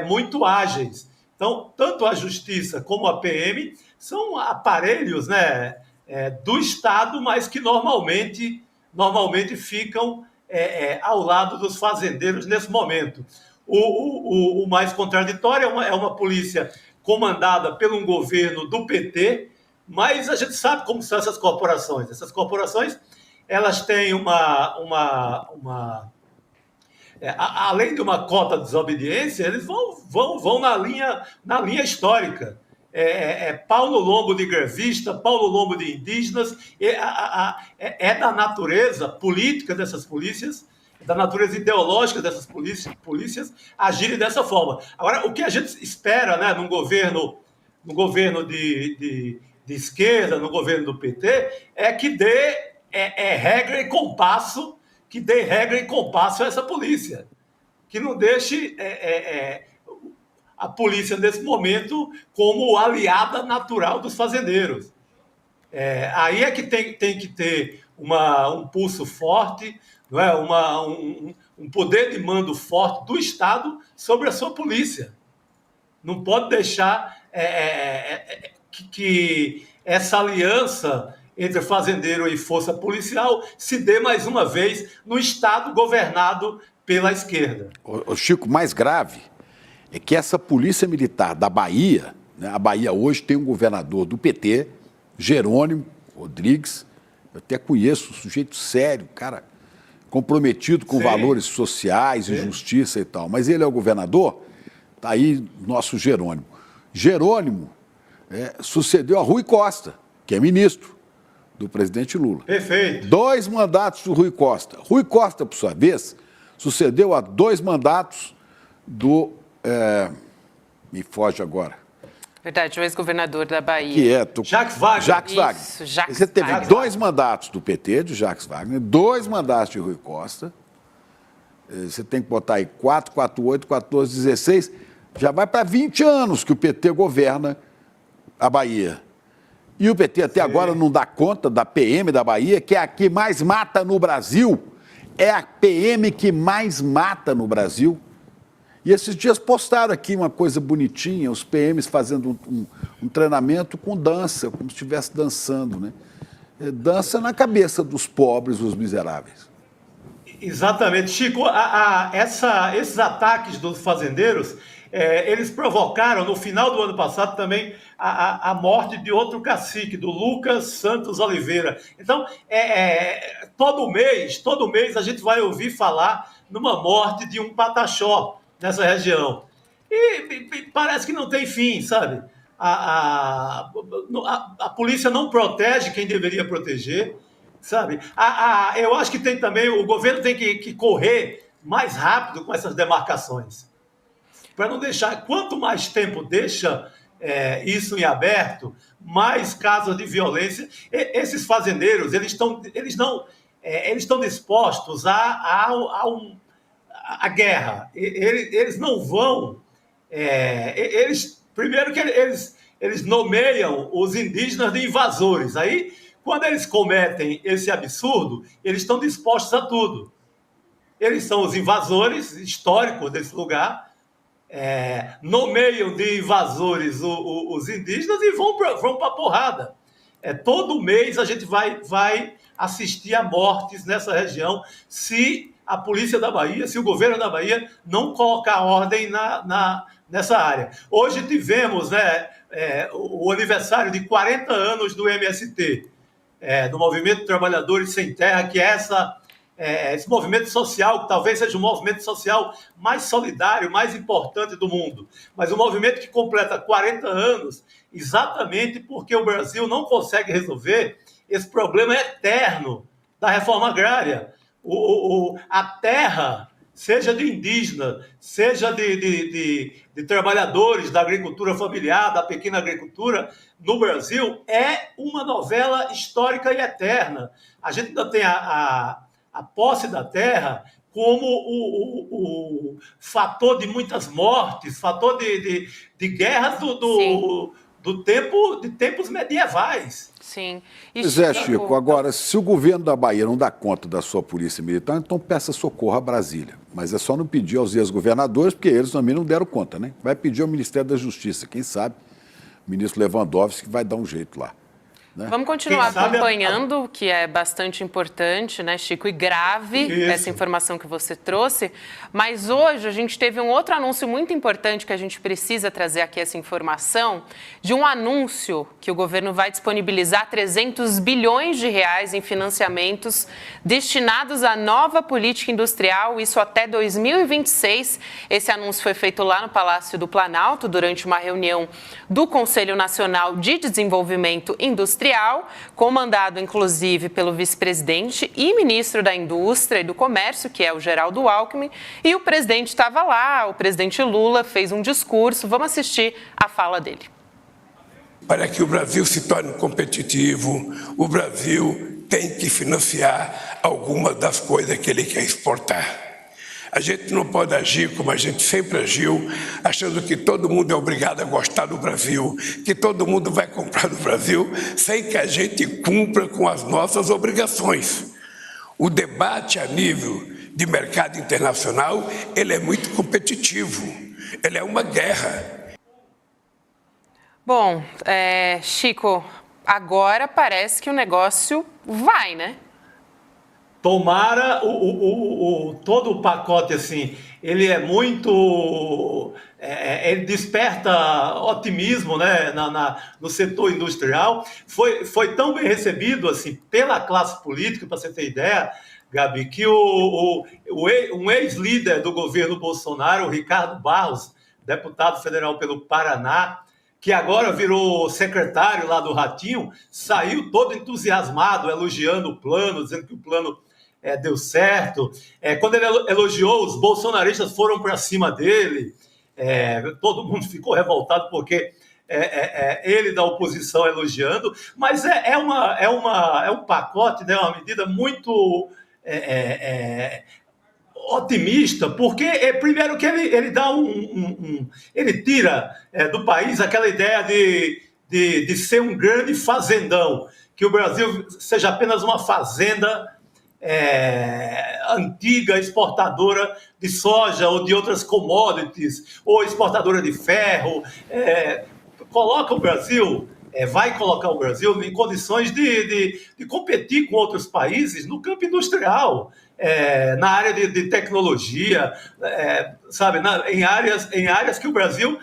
muito ágeis. Então, tanto a Justiça como a PM são aparelhos, né, do Estado, mas que normalmente ficam ao lado dos fazendeiros nesse momento. O mais contraditório é uma polícia comandada por um governo do PT, mas a gente sabe como são essas corporações. Essas corporações, elas têm além de uma cota de desobediência, eles vão na linha histórica. Pau no lombo de grevista, pau no lombo de indígenas, da natureza política dessas polícias, da natureza ideológica dessas polícias agirem dessa forma. Agora, o que a gente espera, né, num governo de esquerda, no governo do PT, é que dê regra e compasso, a essa polícia, que não deixe a polícia, nesse momento, como aliada natural dos fazendeiros. Aí é que tem que ter um pulso forte, não é? Um poder de mando forte do Estado sobre a sua polícia. Não pode deixar que essa aliança entre fazendeiro e força policial se dê mais uma vez no Estado governado pela esquerda. O Chico, mais grave é que essa polícia militar da Bahia, né, a Bahia hoje tem um governador do PT, Jerônimo Rodrigues, eu até conheço, um sujeito sério, cara comprometido com valores sociais e justiça e tal, mas ele é o governador, tá aí nosso Jerônimo. Jerônimo sucedeu a Rui Costa, que é ministro do presidente Lula. Perfeito. 2 mandatos do Rui Costa. Rui Costa, por sua vez, sucedeu a 2 mandatos do... me foge agora. Verdade, o ex-governador da Bahia. Que é... Jacques Wagner. Jacques Wagner. Isso, Jacques Você teve Wagner. 2 mandatos do PT, de Jacques Wagner, 2 mandatos de Rui Costa. Você tem que botar aí 4, 4, 8, 14, 16. Já vai para 20 anos que o PT governa a Bahia. E o PT até agora não dá conta da PM da Bahia, que é a que mais mata no Brasil. É a PM que mais mata no Brasil. E esses dias postaram aqui uma coisa bonitinha, os PMs fazendo um treinamento com dança, como se estivesse dançando, né? Dança na cabeça dos pobres, dos miseráveis. Exatamente. Chico, esses ataques dos fazendeiros, eles provocaram, no final do ano passado, também a morte de outro cacique, do Lucas Santos Oliveira. Então, todo mês a gente vai ouvir falar numa morte de um pataxó nessa região. E parece que não tem fim, sabe? A polícia não protege quem deveria proteger, sabe? Eu acho que tem também, o governo tem que correr mais rápido com essas demarcações, para não deixar, quanto mais tempo deixa isso em aberto, mais casos de violência. Esses fazendeiros, eles estão dispostos a guerra. Eles não vão... primeiro que eles eles nomeiam os indígenas de invasores. Aí, quando eles cometem esse absurdo, eles estão dispostos a tudo. Eles são os invasores históricos desse lugar, nomeiam de invasores os indígenas e vão para a porrada. Todo mês a gente vai assistir a mortes nessa região se a polícia da Bahia, se o governo da Bahia não colocar ordem nessa área. Hoje tivemos o aniversário de 40 anos do MST, do Movimento de Trabalhadores Sem Terra, que é esse movimento social, que talvez seja o movimento social mais solidário, mais importante do mundo. Mas um movimento que completa 40 anos exatamente porque o Brasil não consegue resolver esse problema eterno da reforma agrária. A terra, seja de indígena, seja de trabalhadores da agricultura familiar, da pequena agricultura, no Brasil, é uma novela histórica e eterna. A gente ainda tem a posse da terra como o fator de muitas mortes, fator de guerras de tempos medievais. Sim. Pois é, Chico, agora, se o governo da Bahia não dá conta da sua polícia militar, então peça socorro a Brasília. Mas é só não pedir aos ex-governadores, porque eles também não deram conta, né? Vai pedir ao Ministério da Justiça, quem sabe o ministro Lewandowski vai dar um jeito lá. Vamos continuar acompanhando, que é bastante importante, né, Chico? E grave essa informação que você trouxe. Mas hoje a gente teve um outro anúncio muito importante que a gente precisa trazer aqui essa informação, de um anúncio que o governo vai disponibilizar 300 bilhões de reais em financiamentos destinados à nova política industrial, isso até 2026. Esse anúncio foi feito lá no Palácio do Planalto durante uma reunião do Conselho Nacional de Desenvolvimento Industrial, comandado inclusive pelo vice-presidente e ministro da Indústria e do Comércio, que é o Geraldo Alckmin, e o presidente estava lá, o presidente Lula fez um discurso. Vamos assistir a fala dele. Para que o Brasil se torne competitivo, o Brasil tem que financiar algumas das coisas que ele quer exportar. A gente não pode agir como a gente sempre agiu, achando que todo mundo é obrigado a gostar do Brasil, que todo mundo vai comprar do Brasil, sem que a gente cumpra com as nossas obrigações. O debate a nível de mercado internacional, ele é muito competitivo, ele é uma guerra. Bom, Chico, agora parece que o negócio vai, né? Tomara todo o pacote, assim, ele é muito... ele desperta otimismo, né, no setor industrial. Foi tão bem recebido, assim, pela classe política, para você ter ideia, Gabi, que um ex-líder do governo Bolsonaro, o Ricardo Barros, deputado federal pelo Paraná, que agora virou secretário lá do Ratinho, saiu todo entusiasmado, elogiando o plano, dizendo que o plano deu certo. Quando ele elogiou, os bolsonaristas foram para cima dele, todo mundo ficou revoltado porque ele da oposição elogiando, mas é um pacote, né, uma medida muito otimista, porque primeiro que ele dá ele tira do país aquela ideia de ser um grande fazendão, que o Brasil seja apenas uma fazenda antiga, exportadora de soja ou de outras commodities, ou exportadora de ferro. Coloca o Brasil, vai colocar o Brasil em condições de competir com outros países no campo industrial, na área de tecnologia, sabe, em áreas que o Brasil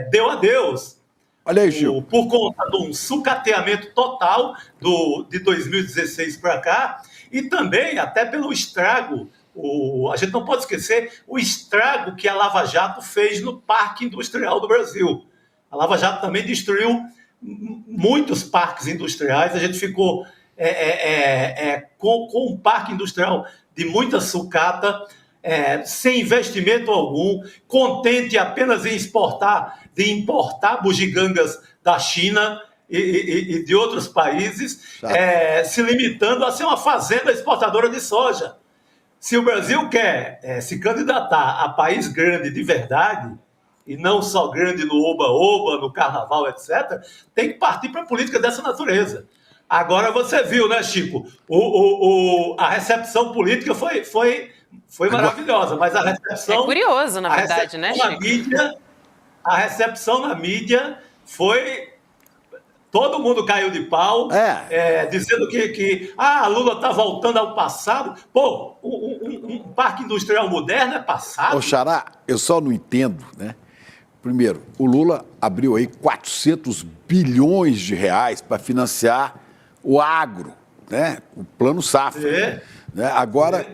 deu a Deus. Olha aí, Gil. Por conta de um sucateamento total de 2016 para cá, e também até pelo estrago, a gente não pode esquecer o estrago que a Lava Jato fez no Parque Industrial do Brasil. A Lava Jato também destruiu muitos parques industriais, a gente ficou com um parque industrial de muita sucata, sem investimento algum, contente apenas em importar bugigangas da China e de outros países, se limitando a ser uma fazenda exportadora de soja. Se o Brasil quer se candidatar a país grande de verdade, e não só grande no oba-oba, no carnaval, etc., tem que partir para política dessa natureza. Agora você viu, né, Chico? A recepção política foi maravilhosa, mas a recepção... É curioso, na verdade, né, Chico? A recepção na mídia foi... Todo mundo caiu de pau, dizendo que Lula está voltando ao passado. Pô, um parque industrial moderno é passado? Ô, Xará, eu só não entendo, né? Primeiro, o Lula abriu aí 400 bilhões de reais para financiar o agro, né? O Plano Safra. Né? Agora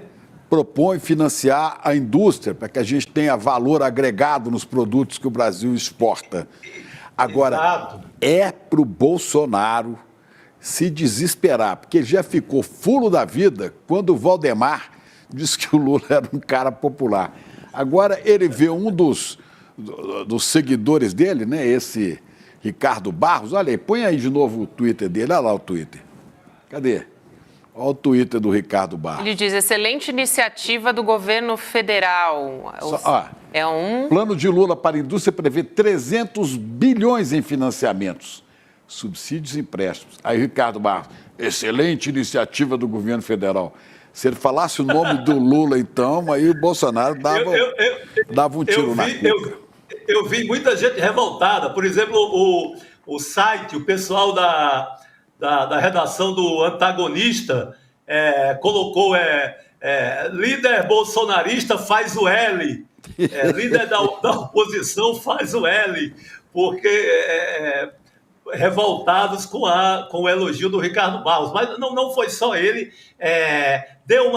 propõe financiar a indústria para que a gente tenha valor agregado nos produtos que o Brasil exporta. Agora, é para o Bolsonaro se desesperar, porque ele já ficou fulo da vida quando o Valdemar disse que o Lula era um cara popular. Agora ele vê um dos seguidores dele, né, esse Ricardo Barros, olha aí, põe aí de novo o Twitter dele, olha lá o Twitter. Cadê? Olha o Twitter do Ricardo Barros. Ele diz, excelente iniciativa do governo federal. Plano de Lula para a indústria prevê 300 bilhões em financiamentos, subsídios e empréstimos. Aí, Ricardo Barros, excelente iniciativa do governo federal. Se ele falasse o nome do Lula, então, aí o Bolsonaro dava um tiro na cuca. Eu vi muita gente revoltada. Por exemplo, o site, o pessoal da redação do Antagonista colocou líder bolsonarista faz o L, líder da oposição faz o L, porque revoltados com o elogio do Ricardo Barros. Mas não foi só ele, deu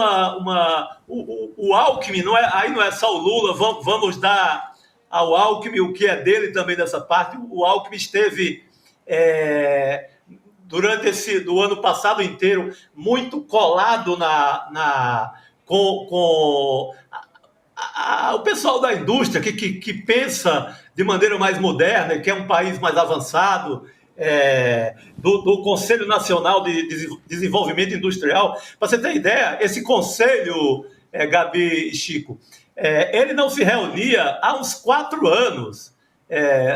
o Alckmin, aí não é só o Lula, vamos dar ao Alckmin o que é dele também dessa parte. O Alckmin esteve... durante do ano passado inteiro, muito colado com o pessoal da indústria que pensa de maneira mais moderna, que é um país mais avançado, do Conselho Nacional de Desenvolvimento Industrial. Para você ter ideia, esse conselho, Gabi e Chico, ele não se reunia há uns 4 anos.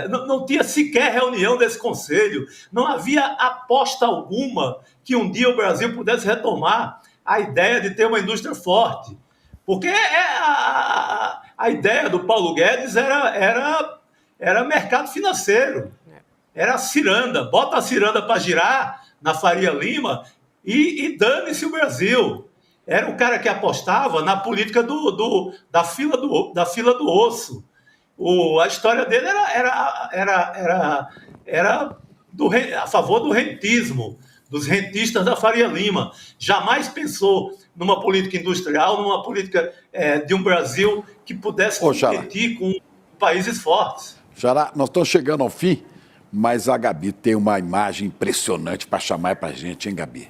Não tinha sequer reunião desse conselho, não havia aposta alguma que um dia o Brasil pudesse retomar a ideia de ter uma indústria forte, porque a ideia do Paulo Guedes era mercado financeiro, era a ciranda, bota a ciranda para girar na Faria Lima e dane-se o Brasil. Era o cara que apostava na política da fila do osso. A história dele era a favor do rentismo, dos rentistas da Faria Lima. Jamais pensou numa política industrial, numa política de um Brasil que pudesse competir com países fortes. Xará, nós estamos chegando ao fim, mas a Gabi tem uma imagem impressionante para chamar para a gente, hein, Gabi?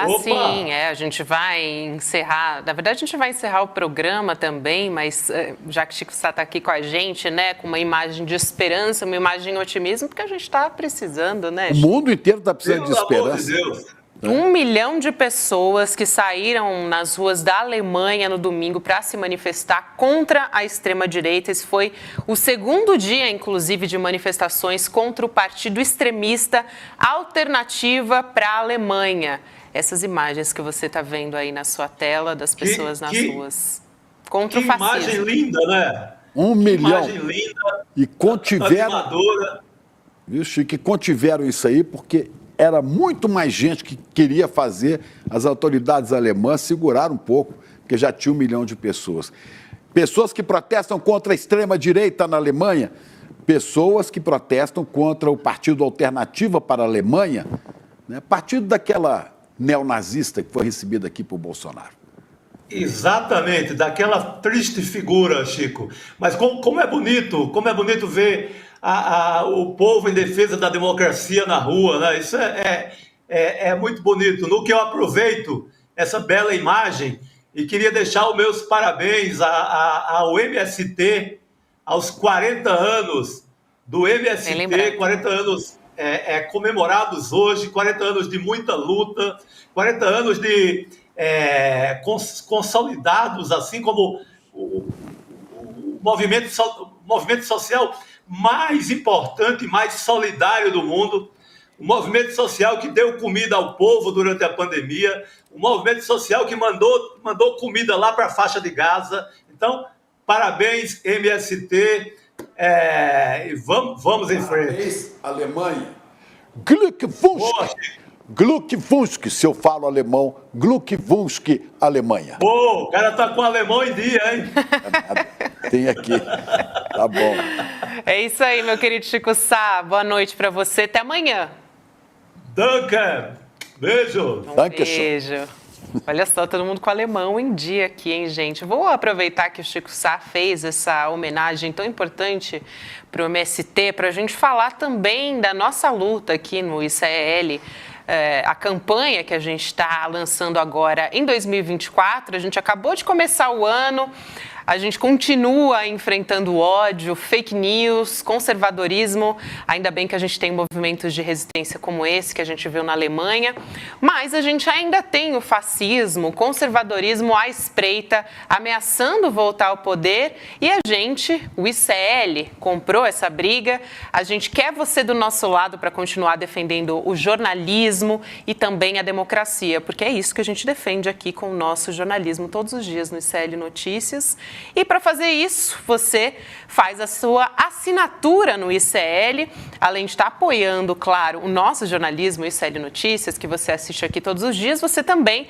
Opa! Sim, a gente vai encerrar, na verdade a gente vai encerrar o programa também, mas já que o Chico está aqui com a gente, né, com uma imagem de esperança, uma imagem de otimismo, porque a gente está precisando, né, Chico? O mundo inteiro está precisando de esperança. Pelo amor de Deus. 1 milhão de pessoas que saíram nas ruas da Alemanha no domingo para se manifestar contra a extrema-direita. Esse foi o 2º dia, inclusive, de manifestações contra o partido extremista Alternativa para a Alemanha. Essas imagens que você está vendo aí na sua tela, das pessoas nas ruas contra o fascismo. Que imagem linda, né? 1 milhão. Imagem linda, e contiveram, animadora. Viu, Chico? E contiveram isso aí porque era muito mais gente que queria fazer. As autoridades alemãs seguraram um pouco, porque já tinha 1 milhão de pessoas. Pessoas que protestam contra a extrema-direita na Alemanha, pessoas que protestam contra o Partido Alternativa para a Alemanha, né? Partido daquela neonazista que foi recebida aqui por Bolsonaro. Exatamente, daquela triste figura, Chico. Mas como é bonito ver o povo em defesa da democracia na rua, né? Isso é muito bonito. No que eu aproveito essa bela imagem e queria deixar os meus parabéns ao MST, aos 40 anos do MST, 40 anos comemorados hoje, 40 anos de muita luta, 40 anos de consolidados, assim como o movimento movimento social mais importante, mais solidário do mundo, o movimento social que deu comida ao povo durante a pandemia, o movimento social que mandou comida lá para a faixa de Gaza. Então, parabéns, MST, vamos em frente. Parabéns, Alemanha. Glückwunsch, se eu falo alemão, Glückwunsch, Alemanha. Pô, o cara tá com o alemão em dia, hein? Tem aqui, tá bom. É isso aí, meu querido Chico Sá. Boa noite para você, até amanhã. Duncan, beijo. Beijo. Olha só, todo mundo com alemão em dia aqui, hein, gente? Vou aproveitar que o Chico Sá fez essa homenagem tão importante para o MST, para a gente falar também da nossa luta aqui no ICL. A campanha que a gente está lançando agora em 2024, a gente acabou de começar o ano, a gente continua enfrentando ódio, fake news, conservadorismo. Ainda bem que a gente tem movimentos de resistência como esse que a gente viu na Alemanha, mas a gente ainda tem o fascismo, o conservadorismo à espreita, ameaçando voltar ao poder, e a gente, o ICL, comprou essa briga. A gente quer você do nosso lado para continuar defendendo o jornalismo e também a democracia, porque é isso que a gente defende aqui com o nosso jornalismo todos os dias no ICL Notícias. E para fazer isso, você faz a sua assinatura no ICL, além de estar apoiando, claro, o nosso jornalismo, o ICL Notícias, que você assiste aqui todos os dias, você também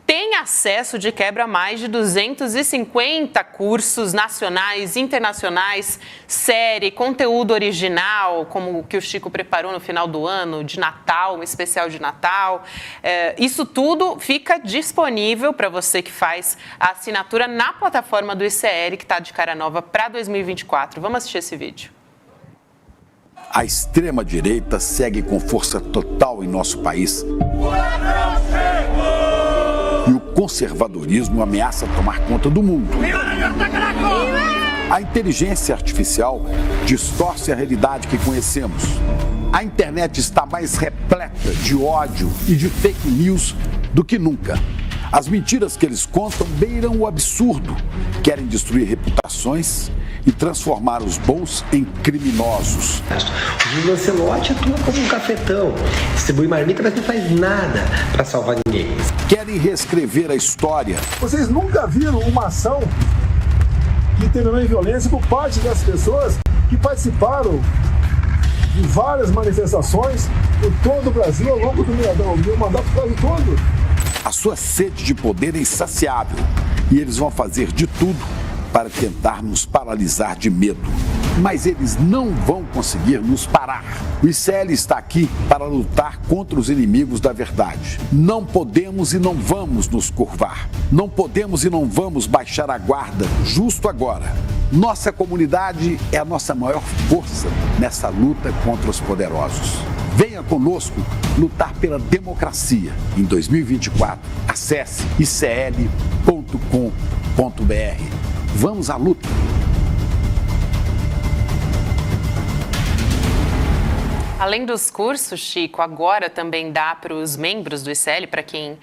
tem acesso de quebra a mais de 250 cursos nacionais, internacionais, série, conteúdo original, como o que o Chico preparou no final do ano, de Natal, um especial de Natal. Isso tudo fica disponível para você que faz a assinatura na plataforma do ICL, que está de cara nova para 2024. Vamos assistir esse vídeo. A extrema-direita segue com força total em nosso país. E o conservadorismo ameaça tomar conta do mundo. A inteligência artificial distorce a realidade que conhecemos. A internet está mais repleta de ódio e de fake news do que nunca. As mentiras que eles contam beiram o absurdo. Querem destruir reputações e transformar os bons em criminosos. O Júlio Lancelotti atua como um cafetão, distribui marmita, mas não faz nada para salvar ninguém. Querem reescrever a história. Vocês nunca viram uma ação que terminou em violência por parte das pessoas que participaram de várias manifestações por todo o Brasil ao longo do meu mandato quase todo. A sua sede de poder é insaciável e eles vão fazer de tudo para tentar nos paralisar de medo. Mas eles não vão conseguir nos parar. O ICL está aqui para lutar contra os inimigos da verdade. Não podemos e não vamos nos curvar. Não podemos e não vamos baixar a guarda justo agora. Nossa comunidade é a nossa maior força nessa luta contra os poderosos. Venha conosco lutar pela democracia em 2024. Acesse icl.com.br. Vamos à luta! Além dos cursos, Chico, agora também dá para os membros do ICL, para quem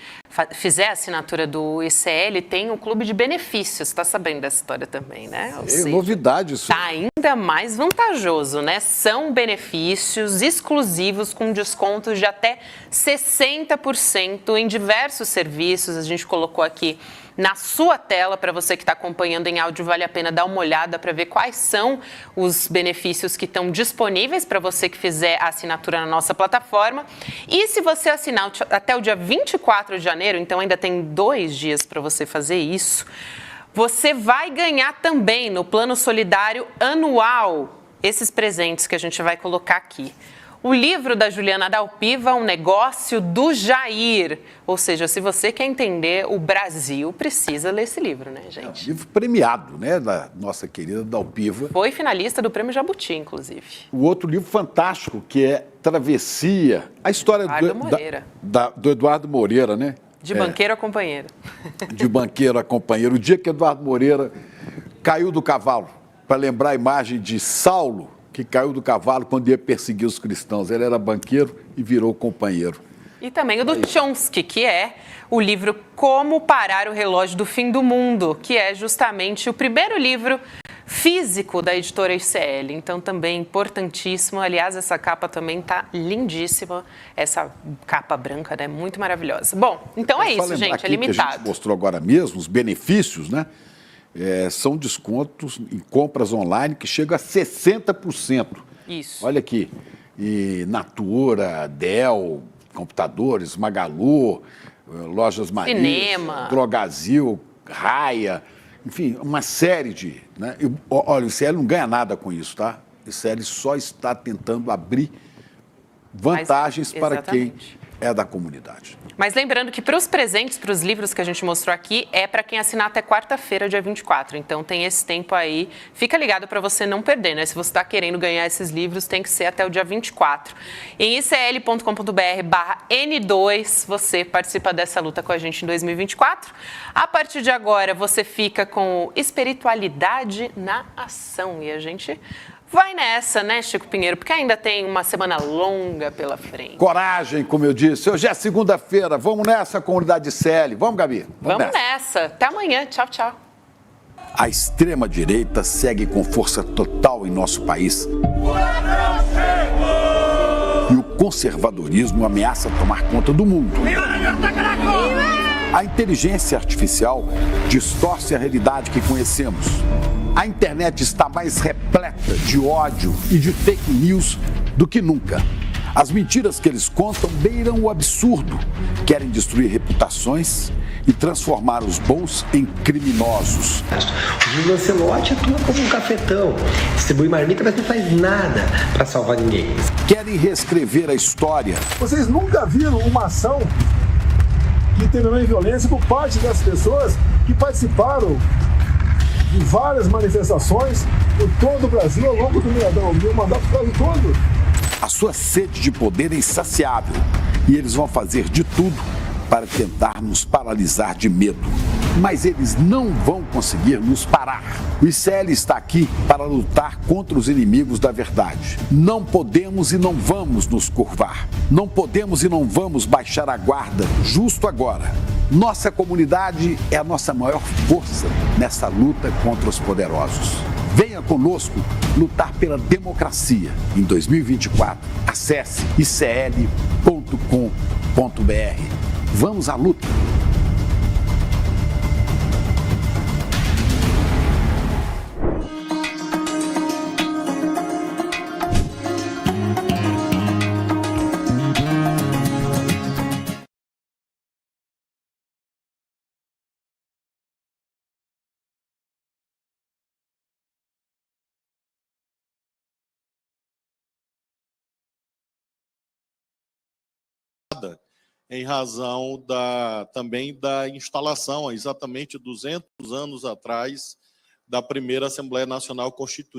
fizer a assinatura do ICL, tem um clube de benefícios. Está sabendo dessa história também, né? É novidade isso. Está ainda mais vantajoso, né? São benefícios exclusivos com descontos de até 60% em diversos serviços. A gente colocou aqui na sua tela, para você que está acompanhando em áudio, vale a pena dar uma olhada para ver quais são os benefícios que estão disponíveis para você que fizer a assinatura na nossa plataforma. E se você assinar até o dia 24 de janeiro, então ainda tem 2 dias para você fazer isso, você vai ganhar também no plano solidário anual esses presentes que a gente vai colocar aqui. O livro da Juliana Dalpiva, Um Negócio do Jair. Ou seja, se você quer entender o Brasil, precisa ler esse livro, né, gente? É um livro premiado, né, da nossa querida Dalpiva. Foi finalista do Prêmio Jabuti, inclusive. O outro livro fantástico, que é Travessia. A história do Eduardo Moreira, né? De banqueiro a companheiro. De banqueiro a companheiro. O dia que Eduardo Moreira caiu do cavalo, para lembrar a imagem de Saulo, que caiu do cavalo quando ia perseguir os cristãos. Ele era banqueiro e virou companheiro. E também o do Chomsky, que é o livro Como Parar o Relógio do Fim do Mundo, que é justamente o primeiro livro físico da editora ICL, então também importantíssimo. Aliás, essa capa também tá lindíssima, essa capa branca, né? Muito maravilhosa. Bom, então é isso, gente, é limitado. Que a gente mostrou agora mesmo, os benefícios, né? São descontos em compras online que chegam a 60%. Isso. Olha aqui, e Natura, Dell, computadores, Magalu, Lojas Maria, cinema, Drogazil, Raia, enfim, uma série de... Né? Olha, o ICL não ganha nada com isso, tá? O ICL só está tentando abrir vantagens para quem é da comunidade. Mas lembrando que para os presentes, para os livros que a gente mostrou aqui, é para quem assinar até quarta-feira, dia 24. Então tem esse tempo aí. Fica ligado para você não perder, né? Se você está querendo ganhar esses livros, tem que ser até o dia 24. Em icl.com.br/N2, você participa dessa luta com a gente em 2024. A partir de agora, você fica com Espiritualidade na Ação. E a gente vai nessa, né, Chico Pinheiro? Porque ainda tem uma semana longa pela frente. Coragem, como eu disse. Hoje é segunda-feira. Vamos nessa, comunidade ICL. Vamos, Gabi? Vamos nessa. Até amanhã. Tchau, tchau. A extrema-direita segue com força total em nosso país. E o conservadorismo ameaça tomar conta do mundo. A inteligência artificial distorce a realidade que conhecemos. A internet está mais repleta de ódio e de fake news do que nunca. As mentiras que eles contam beiram o absurdo. Querem destruir reputações e transformar os bons em criminosos. O Júlio Lancelotti atua como um cafetão. Distribui marmita, mas não faz nada para salvar ninguém. Querem reescrever a história. Vocês nunca viram uma ação que terminou em violência por parte das pessoas que participaram de várias manifestações por todo o Brasil ao longo do meu mandato quase todo. A sua sede de poder é insaciável e eles vão fazer de tudo para tentar nos paralisar de medo. Mas eles não vão conseguir nos parar. O ICL está aqui para lutar contra os inimigos da verdade. Não podemos e não vamos nos curvar. Não podemos e não vamos baixar a guarda justo agora. Nossa comunidade é a nossa maior força nessa luta contra os poderosos. Venha conosco lutar pela democracia em 2024. Acesse icl.com.br. Vamos à luta! Em razão também da instalação, exatamente 200 anos atrás, da primeira Assembleia Nacional Constituinte.